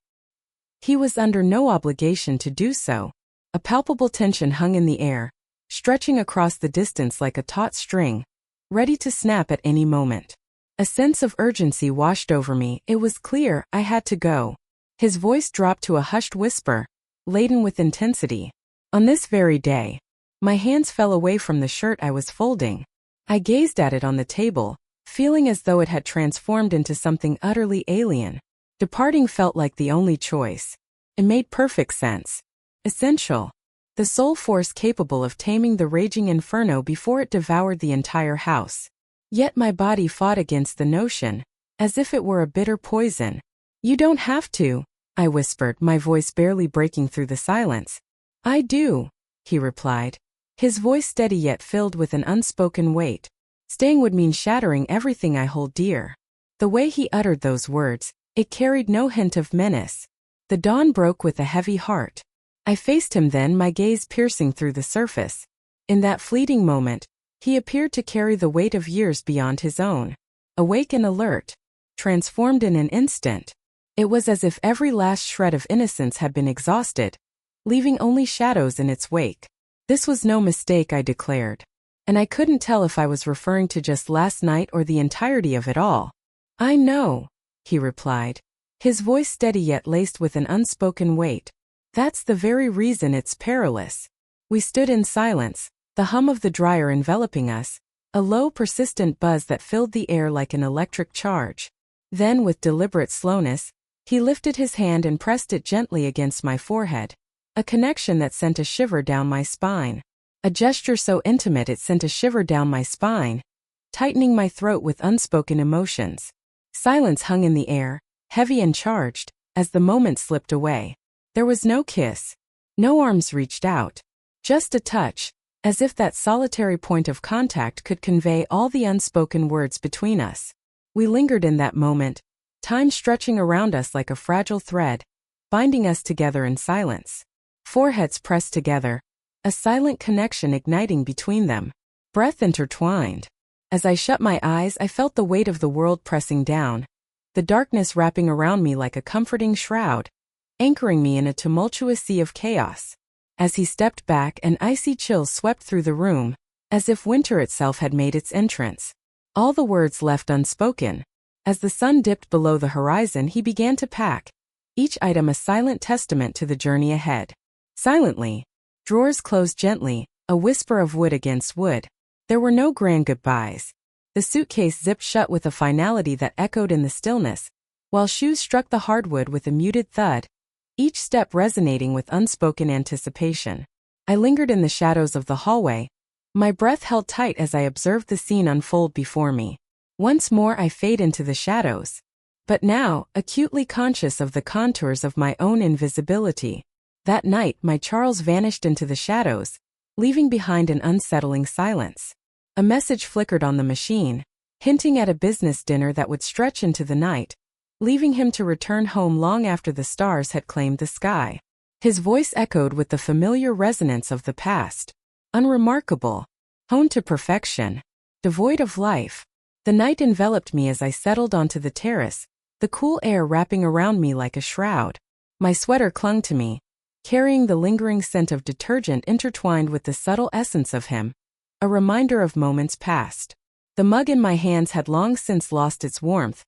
He was under no obligation to do so. A palpable tension hung in the air, stretching across the distance like a taut string, ready to snap at any moment. A sense of urgency washed over me. It was clear I had to go. His voice dropped to a hushed whisper, laden with intensity. On this very day, my hands fell away from the shirt I was folding. I gazed at it on the table, feeling as though it had transformed into something utterly alien. Departing felt like the only choice. It made perfect sense. Essential. The sole force capable of taming the raging inferno before it devoured the entire house. Yet my body fought against the notion, as if it were a bitter poison. You don't have to, I whispered, my voice barely breaking through the silence. I do, he replied, his voice steady yet filled with an unspoken weight. Staying would mean shattering everything I hold dear. The way he uttered those words, it carried no hint of menace. The dawn broke with a heavy heart. I faced him then, my gaze piercing through the surface. In that fleeting moment, he appeared to carry the weight of years beyond his own. Awake and alert, transformed in an instant. It was as if every last shred of innocence had been exhausted, leaving only shadows in its wake. This was no mistake, I declared. And I couldn't tell if I was referring to just last night or the entirety of it all. I know, he replied, his voice steady yet laced with an unspoken weight. That's the very reason it's perilous. We stood in silence, the hum of the dryer enveloping us, a low persistent buzz that filled the air like an electric charge. Then, with deliberate slowness, he lifted his hand and pressed it gently against my forehead, a connection that sent a shiver down my spine. A gesture so intimate it sent a shiver down my spine, tightening my throat with unspoken emotions. Silence hung in the air, heavy and charged, as the moment slipped away. There was no kiss. No arms reached out. Just a touch, as if that solitary point of contact could convey all the unspoken words between us. We lingered in that moment, time stretching around us like a fragile thread, binding us together in silence. Foreheads pressed together, a silent connection igniting between them. Breath intertwined. As I shut my eyes, I felt the weight of the world pressing down, the darkness wrapping around me like a comforting shroud, anchoring me in a tumultuous sea of chaos. As he stepped back, an icy chill swept through the room, as if winter itself had made its entrance. All the words left unspoken. As the sun dipped below the horizon, he began to pack, each item a silent testament to the journey ahead. Silently, drawers closed gently, a whisper of wood against wood. There were no grand goodbyes. The suitcase zipped shut with a finality that echoed in the stillness, while shoes struck the hardwood with a muted thud, each step resonating with unspoken anticipation. I lingered in the shadows of the hallway, my breath held tight as I observed the scene unfold before me. Once more I fade into the shadows. But now, acutely conscious of the contours of my own invisibility. That night, my Charles vanished into the shadows, leaving behind an unsettling silence. A message flickered on the machine, hinting at a business dinner that would stretch into the night, leaving him to return home long after the stars had claimed the sky. His voice echoed with the familiar resonance of the past. Unremarkable, honed to perfection, devoid of life. The night enveloped me as I settled onto the terrace, the cool air wrapping around me like a shroud. My sweater clung to me, carrying the lingering scent of detergent intertwined with the subtle essence of him, a reminder of moments past. The mug in my hands had long since lost its warmth,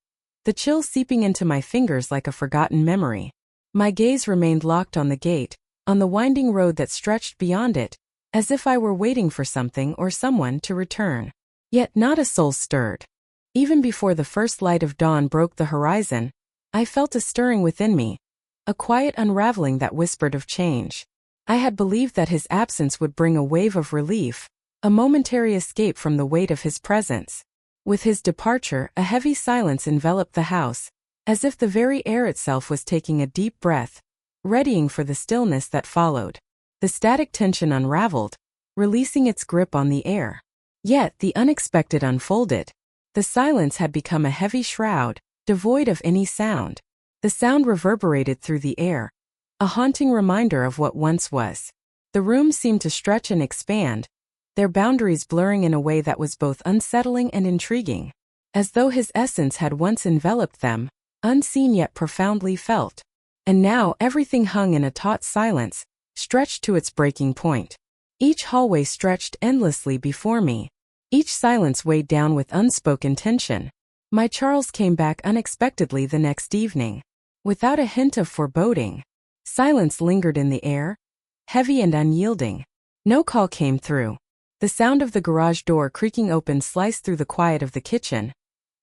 the chill seeping into my fingers like a forgotten memory. My gaze remained locked on the gate, on the winding road that stretched beyond it, as if I were waiting for something or someone to return. Yet not a soul stirred. Even before the first light of dawn broke the horizon, I felt a stirring within me, a quiet unraveling that whispered of change. I had believed that his absence would bring a wave of relief, a momentary escape from the weight of his presence. With his departure, a heavy silence enveloped the house, as if the very air itself was taking a deep breath, readying for the stillness that followed. The static tension unraveled, releasing its grip on the air. Yet the unexpected unfolded. The silence had become a heavy shroud, devoid of any sound. The sound reverberated through the air, a haunting reminder of what once was. The room seemed to stretch and expand, their boundaries blurring in a way that was both unsettling and intriguing, as though his essence had once enveloped them, unseen yet profoundly felt. And now everything hung in a taut silence, stretched to its breaking point. Each hallway stretched endlessly before me, each silence weighed down with unspoken tension. My Charles came back unexpectedly the next evening. Without a hint of foreboding, silence lingered in the air, heavy and unyielding. No call came through. The sound of the garage door creaking open sliced through the quiet of the kitchen,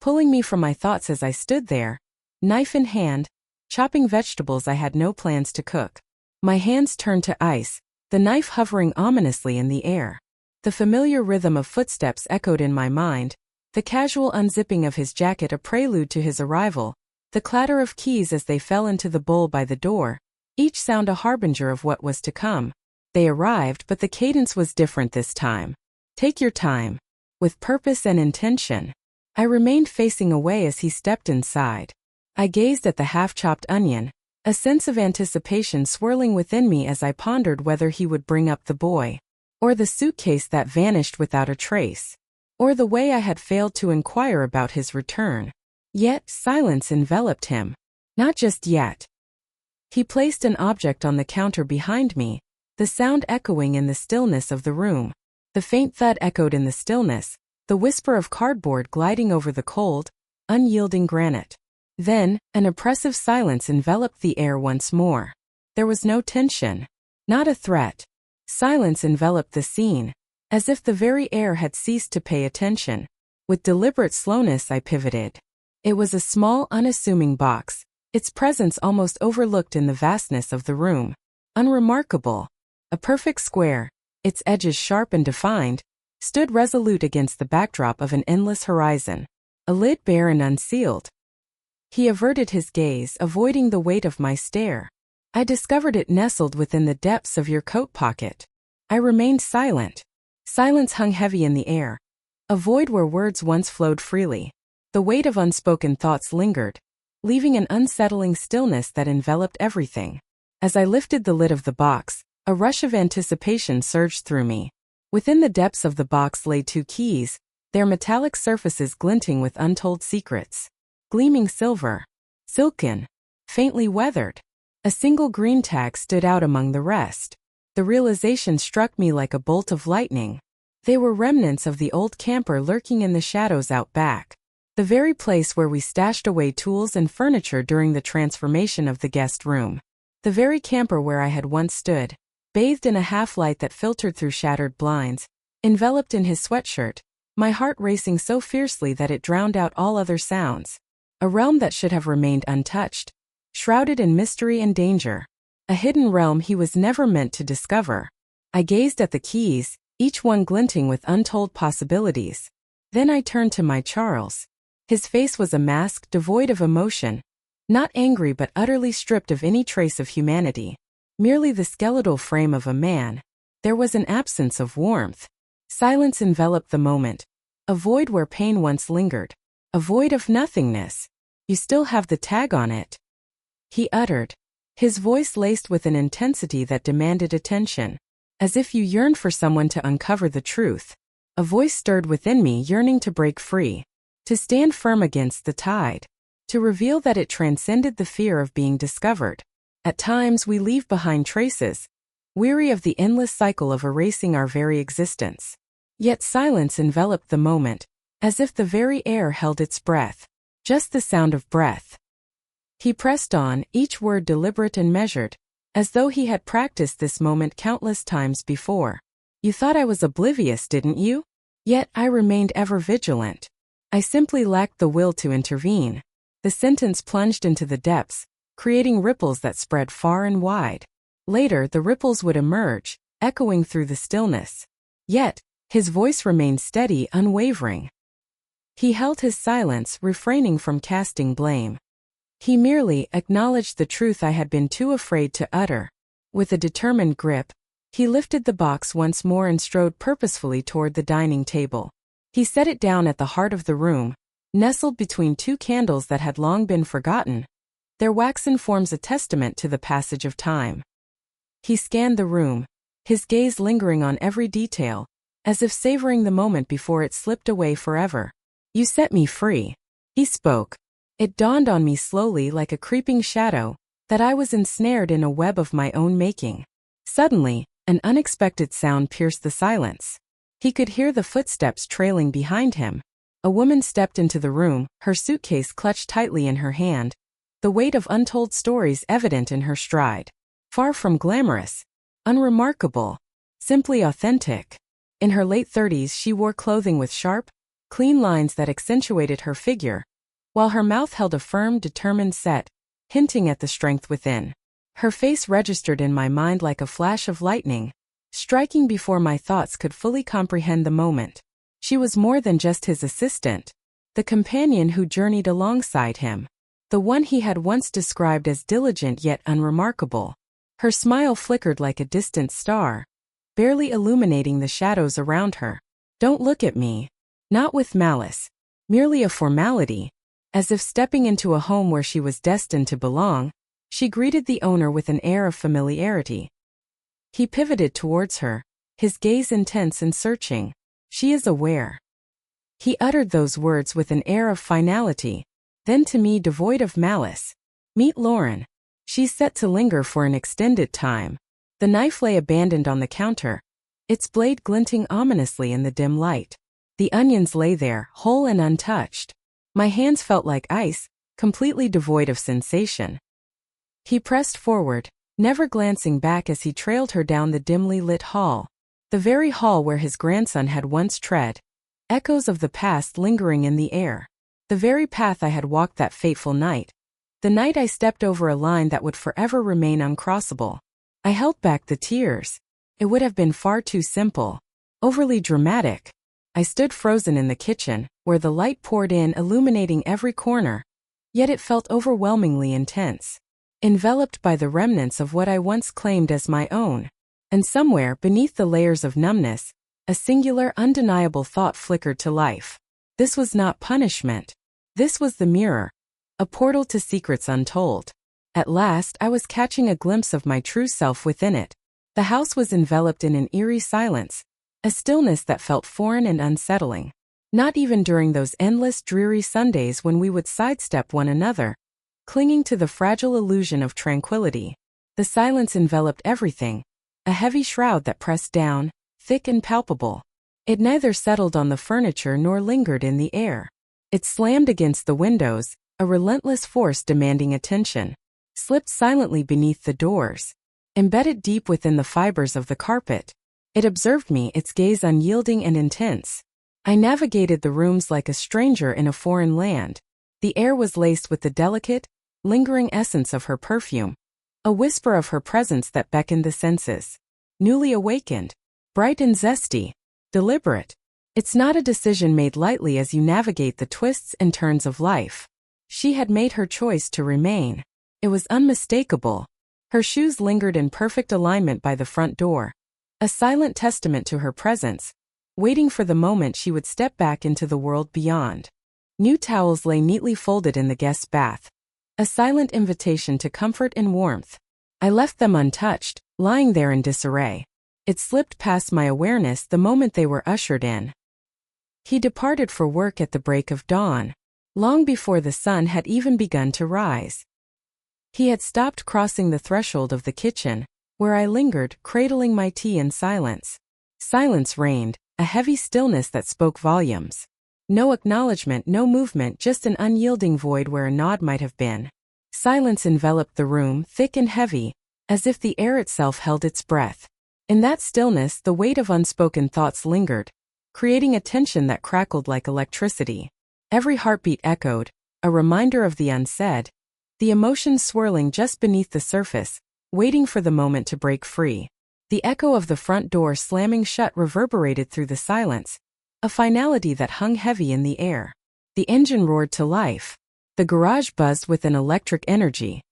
pulling me from my thoughts as I stood there, knife in hand, chopping vegetables I had no plans to cook. My hands turned to ice, the knife hovering ominously in the air. The familiar rhythm of footsteps echoed in my mind, the casual unzipping of his jacket a prelude to his arrival, the clatter of keys as they fell into the bowl by the door, each sound a harbinger of what was to come. They arrived, but the cadence was different this time. Take your time. With purpose and intention. I remained facing away as he stepped inside. I gazed at the half-chopped onion, a sense of anticipation swirling within me as I pondered whether he would bring up the boy, or the suitcase that vanished without a trace, or the way I had failed to inquire about his return. Yet silence enveloped him. Not just yet. He placed an object on the counter behind me, the sound echoing in the stillness of the room. The faint thud echoed in the stillness, the whisper of cardboard gliding over the cold, unyielding granite. Then, an oppressive silence enveloped the air once more. There was no tension, not a threat. Silence enveloped the scene, as if the very air had ceased to pay attention. With deliberate slowness I pivoted. It was a small, unassuming box, its presence almost overlooked in the vastness of the room. Unremarkable. A perfect square, its edges sharp and defined, stood resolute against the backdrop of an endless horizon. A lid bare and unsealed. He averted his gaze, avoiding the weight of my stare. I discovered it nestled within the depths of your coat pocket. I remained silent. Silence hung heavy in the air, a void where words once flowed freely. The weight of unspoken thoughts lingered, leaving an unsettling stillness that enveloped everything. As I lifted the lid of the box, a rush of anticipation surged through me. Within the depths of the box lay 2 keys, their metallic surfaces glinting with untold secrets. Gleaming silver, silken, faintly weathered. A single green tag stood out among the rest. The realization struck me like a bolt of lightning. They were remnants of the old camper lurking in the shadows out back. The very place where we stashed away tools and furniture during the transformation of the guest room. The very camper where I had once stood, bathed in a half-light that filtered through shattered blinds, enveloped in his sweatshirt, my heart racing so fiercely that it drowned out all other sounds. A realm that should have remained untouched, shrouded in mystery and danger. A hidden realm he was never meant to discover. I gazed at the keys, each one glinting with untold possibilities. Then I turned to my Charles. His face was a mask devoid of emotion, not angry but utterly stripped of any trace of humanity. Merely the skeletal frame of a man. There was an absence of warmth. Silence enveloped the moment, A void where pain once lingered. A void of nothingness. You still have the tag on it, he uttered, his voice laced with an intensity that demanded attention. As if you yearned for someone to uncover the truth. A voice stirred within me, yearning to break free, to stand firm against the tide, to reveal that it transcended the fear of being discovered. At times we leave behind traces, weary of the endless cycle of erasing our very existence. Yet silence enveloped the moment, as if the very air held its breath, just the sound of breath. He pressed on, each word deliberate and measured, as though he had practiced this moment countless times before. You thought I was oblivious, didn't you? Yet I remained ever vigilant. I simply lacked the will to intervene. The sentence plunged into the depths, creating ripples that spread far and wide. Later the ripples would emerge, echoing through the stillness. Yet, his voice remained steady, unwavering. He held his silence, refraining from casting blame. He merely acknowledged the truth I had been too afraid to utter. With a determined grip, he lifted the box once more and strode purposefully toward the dining table. He set it down at the heart of the room, nestled between two candles that had long been forgotten. Their waxen forms a testament to the passage of time. He scanned the room, his gaze lingering on every detail, as if savoring the moment before it slipped away forever. You set me free, he spoke. It dawned on me slowly, like a creeping shadow, that I was ensnared in a web of my own making. Suddenly, an unexpected sound pierced the silence. He could hear the footsteps trailing behind him. A woman stepped into the room, her suitcase clutched tightly in her hand, the weight of untold stories evident in her stride. Far from glamorous, unremarkable, simply authentic. In her late 30s, she wore clothing with sharp, clean lines that accentuated her figure, while her mouth held a firm, determined set, hinting at the strength within. Her face registered in my mind like a flash of lightning, striking before my thoughts could fully comprehend the moment. She was more than just his assistant, the companion who journeyed alongside him, the one he had once described as diligent yet unremarkable. Her smile flickered like a distant star, barely illuminating the shadows around her. Don't look at me. Not with malice. Merely a formality. As if stepping into a home where she was destined to belong, she greeted the owner with an air of familiarity. He pivoted towards her, his gaze intense and searching. She is aware. He uttered those words with an air of finality, then to me devoid of malice. Meet Lauren. She's set to linger for an extended time. The knife lay abandoned on the counter, its blade glinting ominously in the dim light. The onions lay there, whole and untouched. My hands felt like ice, completely devoid of sensation. He pressed forward, never glancing back as he trailed her down the dimly lit hall. The very hall where his grandson had once tread, echoes of the past lingering in the air. The very path I had walked that fateful night. The night I stepped over a line that would forever remain uncrossable. I held back the tears. It would have been far too simple, overly dramatic. I stood frozen in the kitchen, where the light poured in, illuminating every corner. Yet it felt overwhelmingly intense, enveloped by the remnants of what I once claimed as my own. And somewhere beneath the layers of numbness, a singular, undeniable thought flickered to life. This was not punishment. This was the mirror, a portal to secrets untold. At last, I was catching a glimpse of my true self within it. The house was enveloped in an eerie silence, a stillness that felt foreign and unsettling. Not even during those endless, dreary Sundays when we would sidestep one another, clinging to the fragile illusion of tranquility. The silence enveloped everything, a heavy shroud that pressed down, thick and palpable. It neither settled on the furniture nor lingered in the air. It slammed against the windows, a relentless force demanding attention. Slipped silently beneath the doors, embedded deep within the fibers of the carpet. It observed me, its gaze unyielding and intense. I navigated the rooms like a stranger in a foreign land. The air was laced with the delicate, lingering essence of her perfume, a whisper of her presence that beckoned the senses. Newly awakened, bright and zesty, deliberate. It's not a decision made lightly as you navigate the twists and turns of life. She had made her choice to remain. It was unmistakable. Her shoes lingered in perfect alignment by the front door, a silent testament to her presence, waiting for the moment she would step back into the world beyond. New towels lay neatly folded in the guest's bath, a silent invitation to comfort and warmth. I left them untouched, lying there in disarray. It slipped past my awareness the moment they were ushered in. He departed for work at the break of dawn, long before the sun had even begun to rise. He had stopped crossing the threshold of the kitchen, where I lingered, cradling my tea in silence. Silence reigned, a heavy stillness that spoke volumes. No acknowledgement, no movement, just an unyielding void where a nod might have been. Silence enveloped the room, thick and heavy, as if the air itself held its breath. In that stillness, the weight of unspoken thoughts lingered, creating a tension that crackled like electricity. Every heartbeat echoed, a reminder of the unsaid, the emotions swirling just beneath the surface, waiting for the moment to break free. The echo of the front door slamming shut reverberated through the silence, a finality that hung heavy in the air. The engine roared to life. The garage buzzed with an electric energy.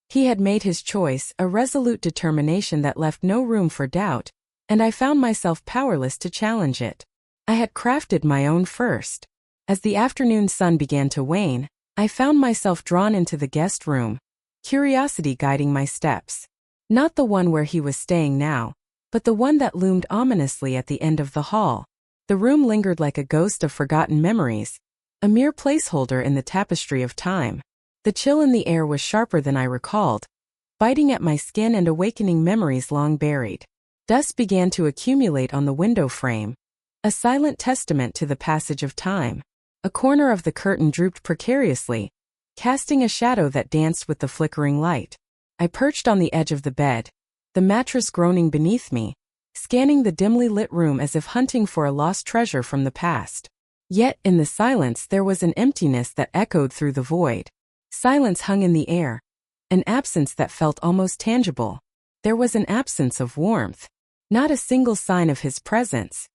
He had made his choice, a resolute determination that left no room for doubt, and I found myself powerless to challenge it. I had crafted my own first. As the afternoon sun began to wane, I found myself drawn into the guest room, curiosity guiding my steps. Not the one where he was staying now, but the one that loomed ominously at the end of the hall. The room lingered like a ghost of forgotten memories, a mere placeholder in the tapestry of time. The chill in the air was sharper than I recalled, biting at my skin and awakening memories long buried. Dust began to accumulate on the window frame, a silent testament to the passage of time. A corner of the curtain drooped precariously, casting a shadow that danced with the flickering light. I perched on the edge of the bed, the mattress groaning beneath me, scanning the dimly lit room as if hunting for a lost treasure from the past. Yet, in the silence, there was an emptiness that echoed through the void. Silence hung in the air, an absence that felt almost tangible. There was an absence of warmth, not a single sign of his presence.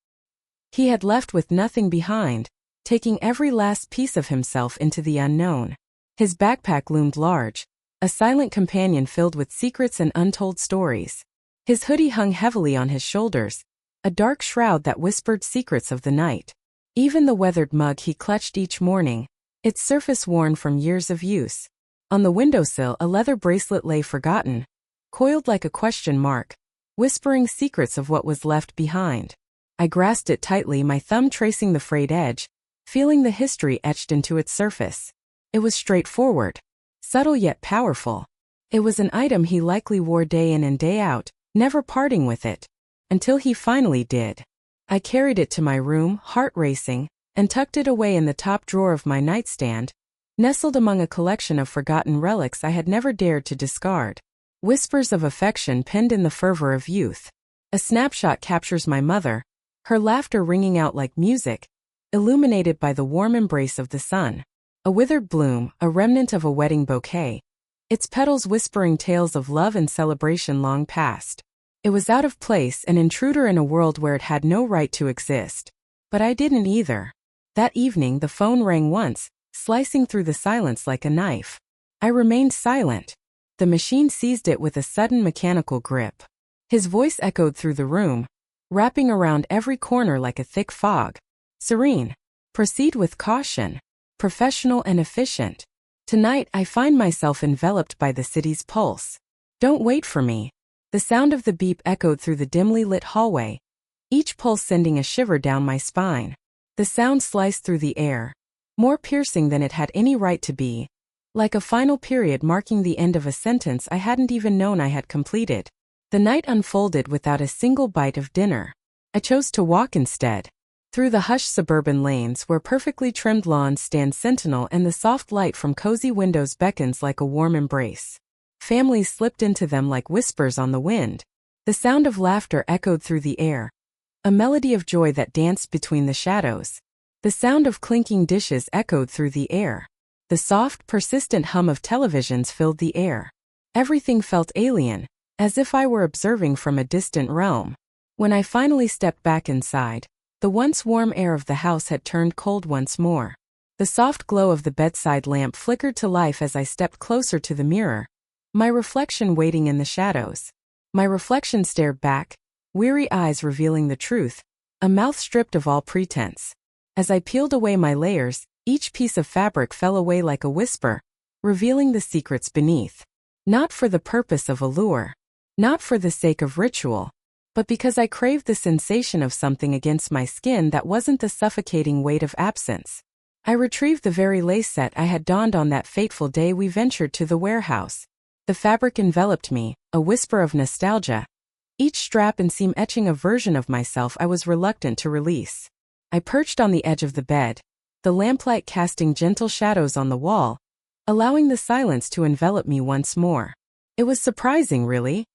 He had left with nothing behind, taking every last piece of himself into the unknown. His backpack loomed large, a silent companion filled with secrets and untold stories. His hoodie hung heavily on his shoulders, a dark shroud that whispered secrets of the night. Even the weathered mug he clutched each morning, its surface worn from years of use. On the windowsill, a leather bracelet lay forgotten, coiled like a question mark, whispering secrets of what was left behind. I grasped it tightly, my thumb tracing the frayed edge, feeling the history etched into its surface. It was straightforward, subtle yet powerful. It was an item he likely wore day in and day out, never parting with it, until he finally did. I carried it to my room, heart racing, and tucked it away in the top drawer of my nightstand, nestled among a collection of forgotten relics I had never dared to discard. Whispers of affection penned in the fervor of youth. A snapshot captures my mother, her laughter ringing out like music, illuminated by the warm embrace of the sun. A withered bloom, a remnant of a wedding bouquet, its petals whispering tales of love and celebration long past. It was out of place, an intruder in a world where it had no right to exist. But I didn't either. That evening the phone rang once, slicing through the silence like a knife. I remained silent. The machine seized it with a sudden mechanical grip. His voice echoed through the room, wrapping around every corner like a thick fog. Serene. Proceed with caution. Professional and efficient. Tonight I find myself enveloped by the city's pulse. Don't wait for me. The sound of the beep echoed through the dimly lit hallway, each pulse sending a shiver down my spine. The sound sliced through the air, more piercing than it had any right to be, like a final period marking the end of a sentence I hadn't even known I had completed. The night unfolded without a single bite of dinner. I chose to walk instead. Through the hushed suburban lanes where perfectly trimmed lawns stand sentinel and the soft light from cozy windows beckons like a warm embrace. Families slipped into them like whispers on the wind. The sound of laughter echoed through the air, a melody of joy that danced between the shadows. The sound of clinking dishes echoed through the air. The soft, persistent hum of televisions filled the air. Everything felt alien, as if I were observing from a distant realm. When I finally stepped back inside, the once warm air of the house had turned cold once more. The soft glow of the bedside lamp flickered to life as I stepped closer to the mirror, my reflection waiting in the shadows. My reflection stared back, weary eyes revealing the truth. a mouth stripped of all pretense. As I peeled away my layers, each piece of fabric fell away like a whisper, revealing the secrets beneath. Not for the purpose of allure, not for the sake of ritual, but because I craved the sensation of something against my skin that wasn't the suffocating weight of absence. I retrieved the very lace set I had donned on that fateful day we ventured to the warehouse. The fabric enveloped me, a whisper of nostalgia, each strap and seam etching a version of myself I was reluctant to release. I perched on the edge of the bed, the lamplight casting gentle shadows on the wall, allowing the silence to envelop me once more. It was surprising, really.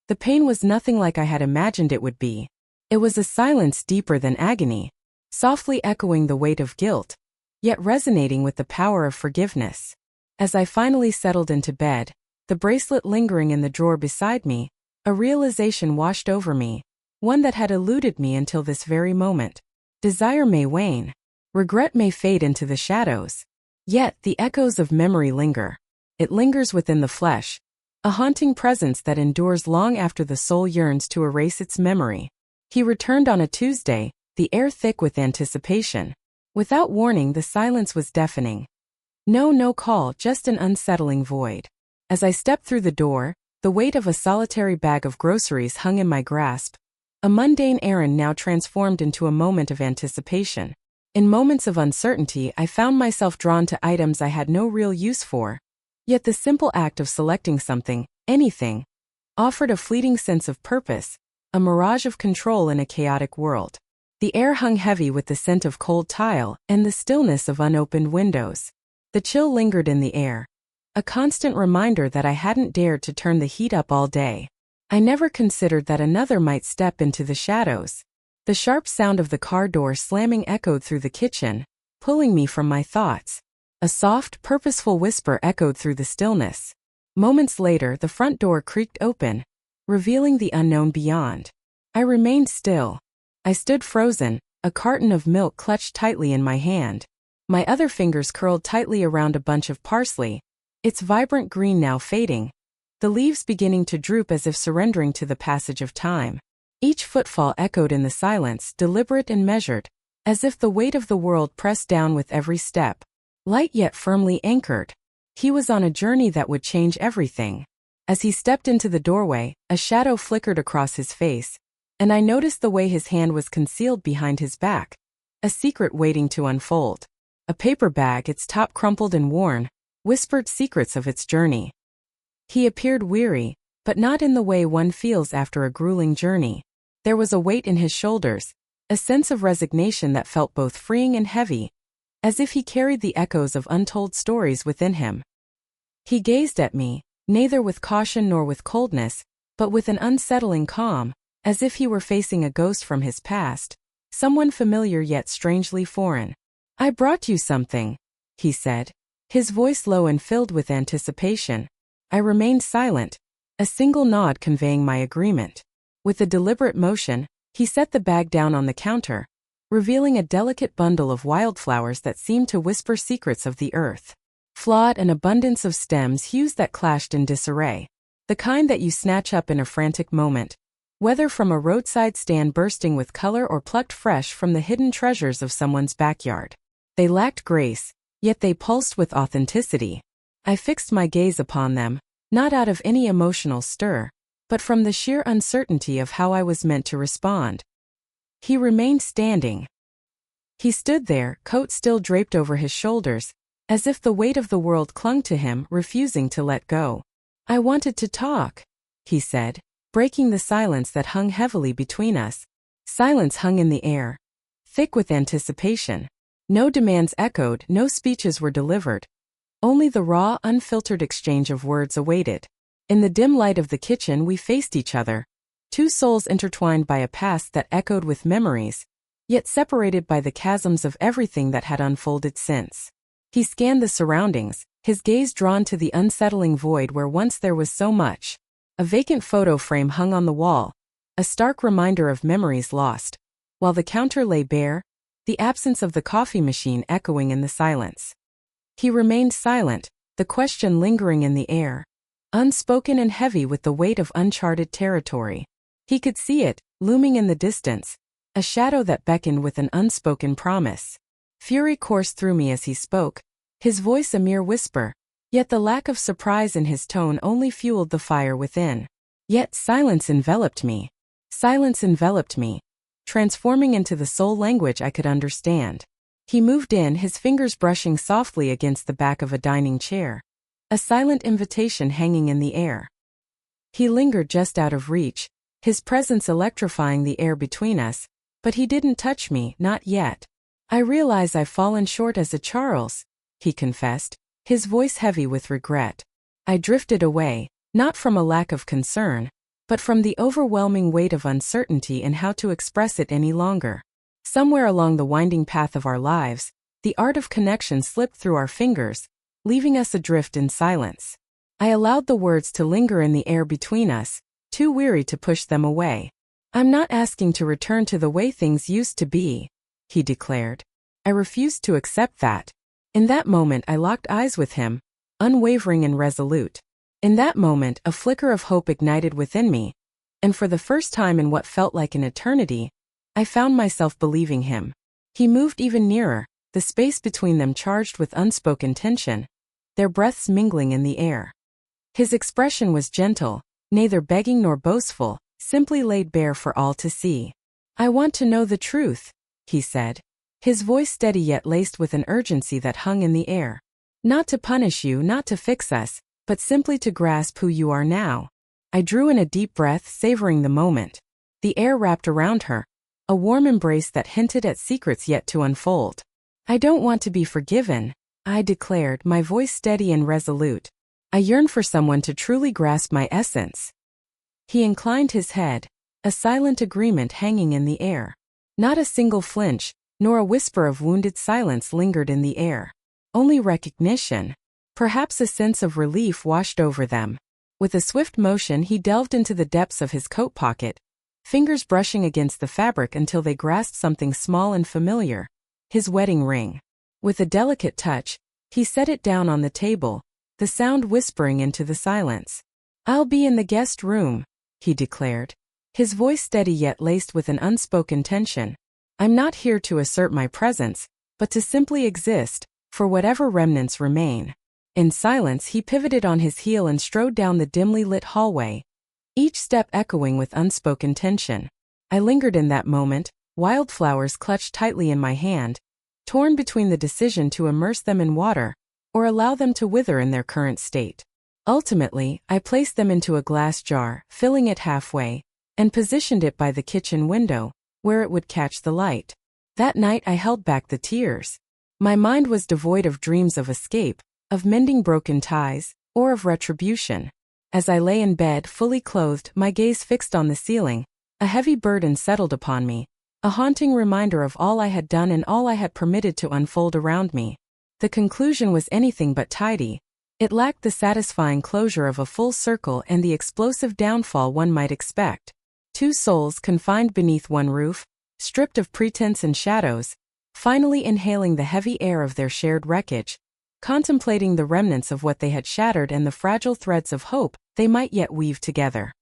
The pain was nothing like I had imagined it would be. It was a silence deeper than agony, softly echoing the weight of guilt, yet resonating with the power of forgiveness. As I finally settled into bed, the bracelet lingering in the drawer beside me, a realization washed over me, one that had eluded me until this very moment. Desire may wane, regret may fade into the shadows, yet the echoes of memory linger. It lingers within the flesh, a haunting presence that endures long after the soul yearns to erase its memory. He returned on a Tuesday, the air thick with anticipation. Without warning, the silence was deafening. No call, just an unsettling void. As I stepped through the door, the weight of a solitary bag of groceries hung in my grasp, a mundane errand now transformed into a moment of anticipation. In moments of uncertainty, I found myself drawn to items I had no real use for, yet the simple act of selecting something, anything, offered a fleeting sense of purpose, a mirage of control in a chaotic world. The air hung heavy with the scent of cold tile and the stillness of unopened windows. The chill lingered in the air, a constant reminder that I hadn't dared to turn the heat up all day. I never considered that another might step into the shadows. The sharp sound of the car door slamming echoed through the kitchen, pulling me from my thoughts. A soft, purposeful whisper echoed through the stillness. Moments later, the front door creaked open, revealing the unknown beyond. I remained still. I stood frozen, a carton of milk clutched tightly in my hand. My other fingers curled tightly around a bunch of parsley, its vibrant green now fading, the leaves beginning to droop as if surrendering to the passage of time. Each footfall echoed in the silence, deliberate and measured, as if the weight of the world pressed down with every step. Light yet firmly anchored. He was on a journey that would change everything. As he stepped into the doorway, a shadow flickered across his face, and I noticed the way his hand was concealed behind his back, a secret waiting to unfold. A paper bag, its top crumpled and worn, whispered secrets of its journey. He appeared weary, but not in the way one feels after a grueling journey. There was a weight in his shoulders, a sense of resignation that felt both freeing and heavy, as if he carried the echoes of untold stories within him. He gazed at me, neither with caution nor with coldness, but with an unsettling calm, as if he were facing a ghost from his past, someone familiar yet strangely foreign. "I brought you something," he said, his voice low and filled with anticipation. I remained silent, a single nod conveying my agreement. With a deliberate motion, he set the bag down on the counter, revealing a delicate bundle of wildflowers that seemed to whisper secrets of the earth. Flawed, an abundance of stems, hues that clashed in disarray. The kind that you snatch up in a frantic moment, whether from a roadside stand bursting with color or plucked fresh from the hidden treasures of someone's backyard. They lacked grace, yet they pulsed with authenticity. I fixed my gaze upon them, not out of any emotional stir, but from the sheer uncertainty of how I was meant to respond. He remained standing. He stood there, coat still draped over his shoulders, as if the weight of the world clung to him, refusing to let go. "I wanted to talk," he said, breaking the silence that hung heavily between us. Silence hung in the air, thick with anticipation. No demands echoed, no speeches were delivered. Only the raw, unfiltered exchange of words awaited. In the dim light of the kitchen we faced each other, two souls intertwined by a past that echoed with memories, yet separated by the chasms of everything that had unfolded since. He scanned the surroundings, his gaze drawn to the unsettling void where once there was so much. A vacant photo frame hung on the wall, a stark reminder of memories lost, while the counter lay bare, the absence of the coffee machine echoing in the silence. He remained silent, the question lingering in the air, unspoken and heavy with the weight of uncharted territory. He could see it, looming in the distance, a shadow that beckoned with an unspoken promise. Fury coursed through me as he spoke, his voice a mere whisper, yet the lack of surprise in his tone only fueled the fire within. Yet silence enveloped me. Silence enveloped me, transforming into the sole language I could understand. He moved in, his fingers brushing softly against the back of a dining chair, a silent invitation hanging in the air. He lingered just out of reach, his presence electrifying the air between us, but he didn't touch me, not yet. I realize I've fallen short as a Charles, he confessed, his voice heavy with regret. I drifted away, not from a lack of concern, but from the overwhelming weight of uncertainty in how to express it any longer. Somewhere along the winding path of our lives, the art of connection slipped through our fingers, leaving us adrift in silence. I allowed the words to linger in the air between us, too weary to push them away. I'm not asking to return to the way things used to be, he declared. I refused to accept that. In that moment I locked eyes with him, unwavering and resolute. In that moment a flicker of hope ignited within me, and for the first time in what felt like an eternity, I found myself believing him. He moved even nearer, the space between them charged with unspoken tension, their breaths mingling in the air. His expression was gentle, neither begging nor boastful, simply laid bare for all to see. I want to know the truth, he said, his voice steady yet laced with an urgency that hung in the air. Not to punish you, not to fix us, but simply to grasp who you are now. I drew in a deep breath, savoring the moment. The air wrapped around her, a warm embrace that hinted at secrets yet to unfold. I don't want to be forgiven, I declared, my voice steady and resolute. I yearn for someone to truly grasp my essence. He inclined his head, a silent agreement hanging in the air. Not a single flinch, nor a whisper of wounded silence lingered in the air. Only recognition. Perhaps a sense of relief washed over them. With a swift motion he delved into the depths of his coat pocket, fingers brushing against the fabric until they grasped something small and familiar, his wedding ring. With a delicate touch, he set it down on the table, the sound whispering into the silence. I'll be in the guest room, he declared, his voice steady yet laced with an unspoken tension. I'm not here to assert my presence, but to simply exist, for whatever remnants remain. In silence he pivoted on his heel and strode down the dimly lit hallway, each step echoing with unspoken tension. I lingered in that moment, wildflowers clutched tightly in my hand, torn between the decision to immerse them in water, or allow them to wither in their current state. Ultimately, I placed them into a glass jar, filling it halfway, and positioned it by the kitchen window, where it would catch the light. That night I held back the tears. My mind was devoid of dreams of escape, of mending broken ties, or of retribution. As I lay in bed fully clothed, my gaze fixed on the ceiling, a heavy burden settled upon me, a haunting reminder of all I had done and all I had permitted to unfold around me. The conclusion was anything but tidy. It lacked the satisfying closure of a full circle and the explosive downfall one might expect. Two souls confined beneath one roof, stripped of pretense and shadows, finally inhaling the heavy air of their shared wreckage, contemplating the remnants of what they had shattered and the fragile threads of hope they might yet weave together.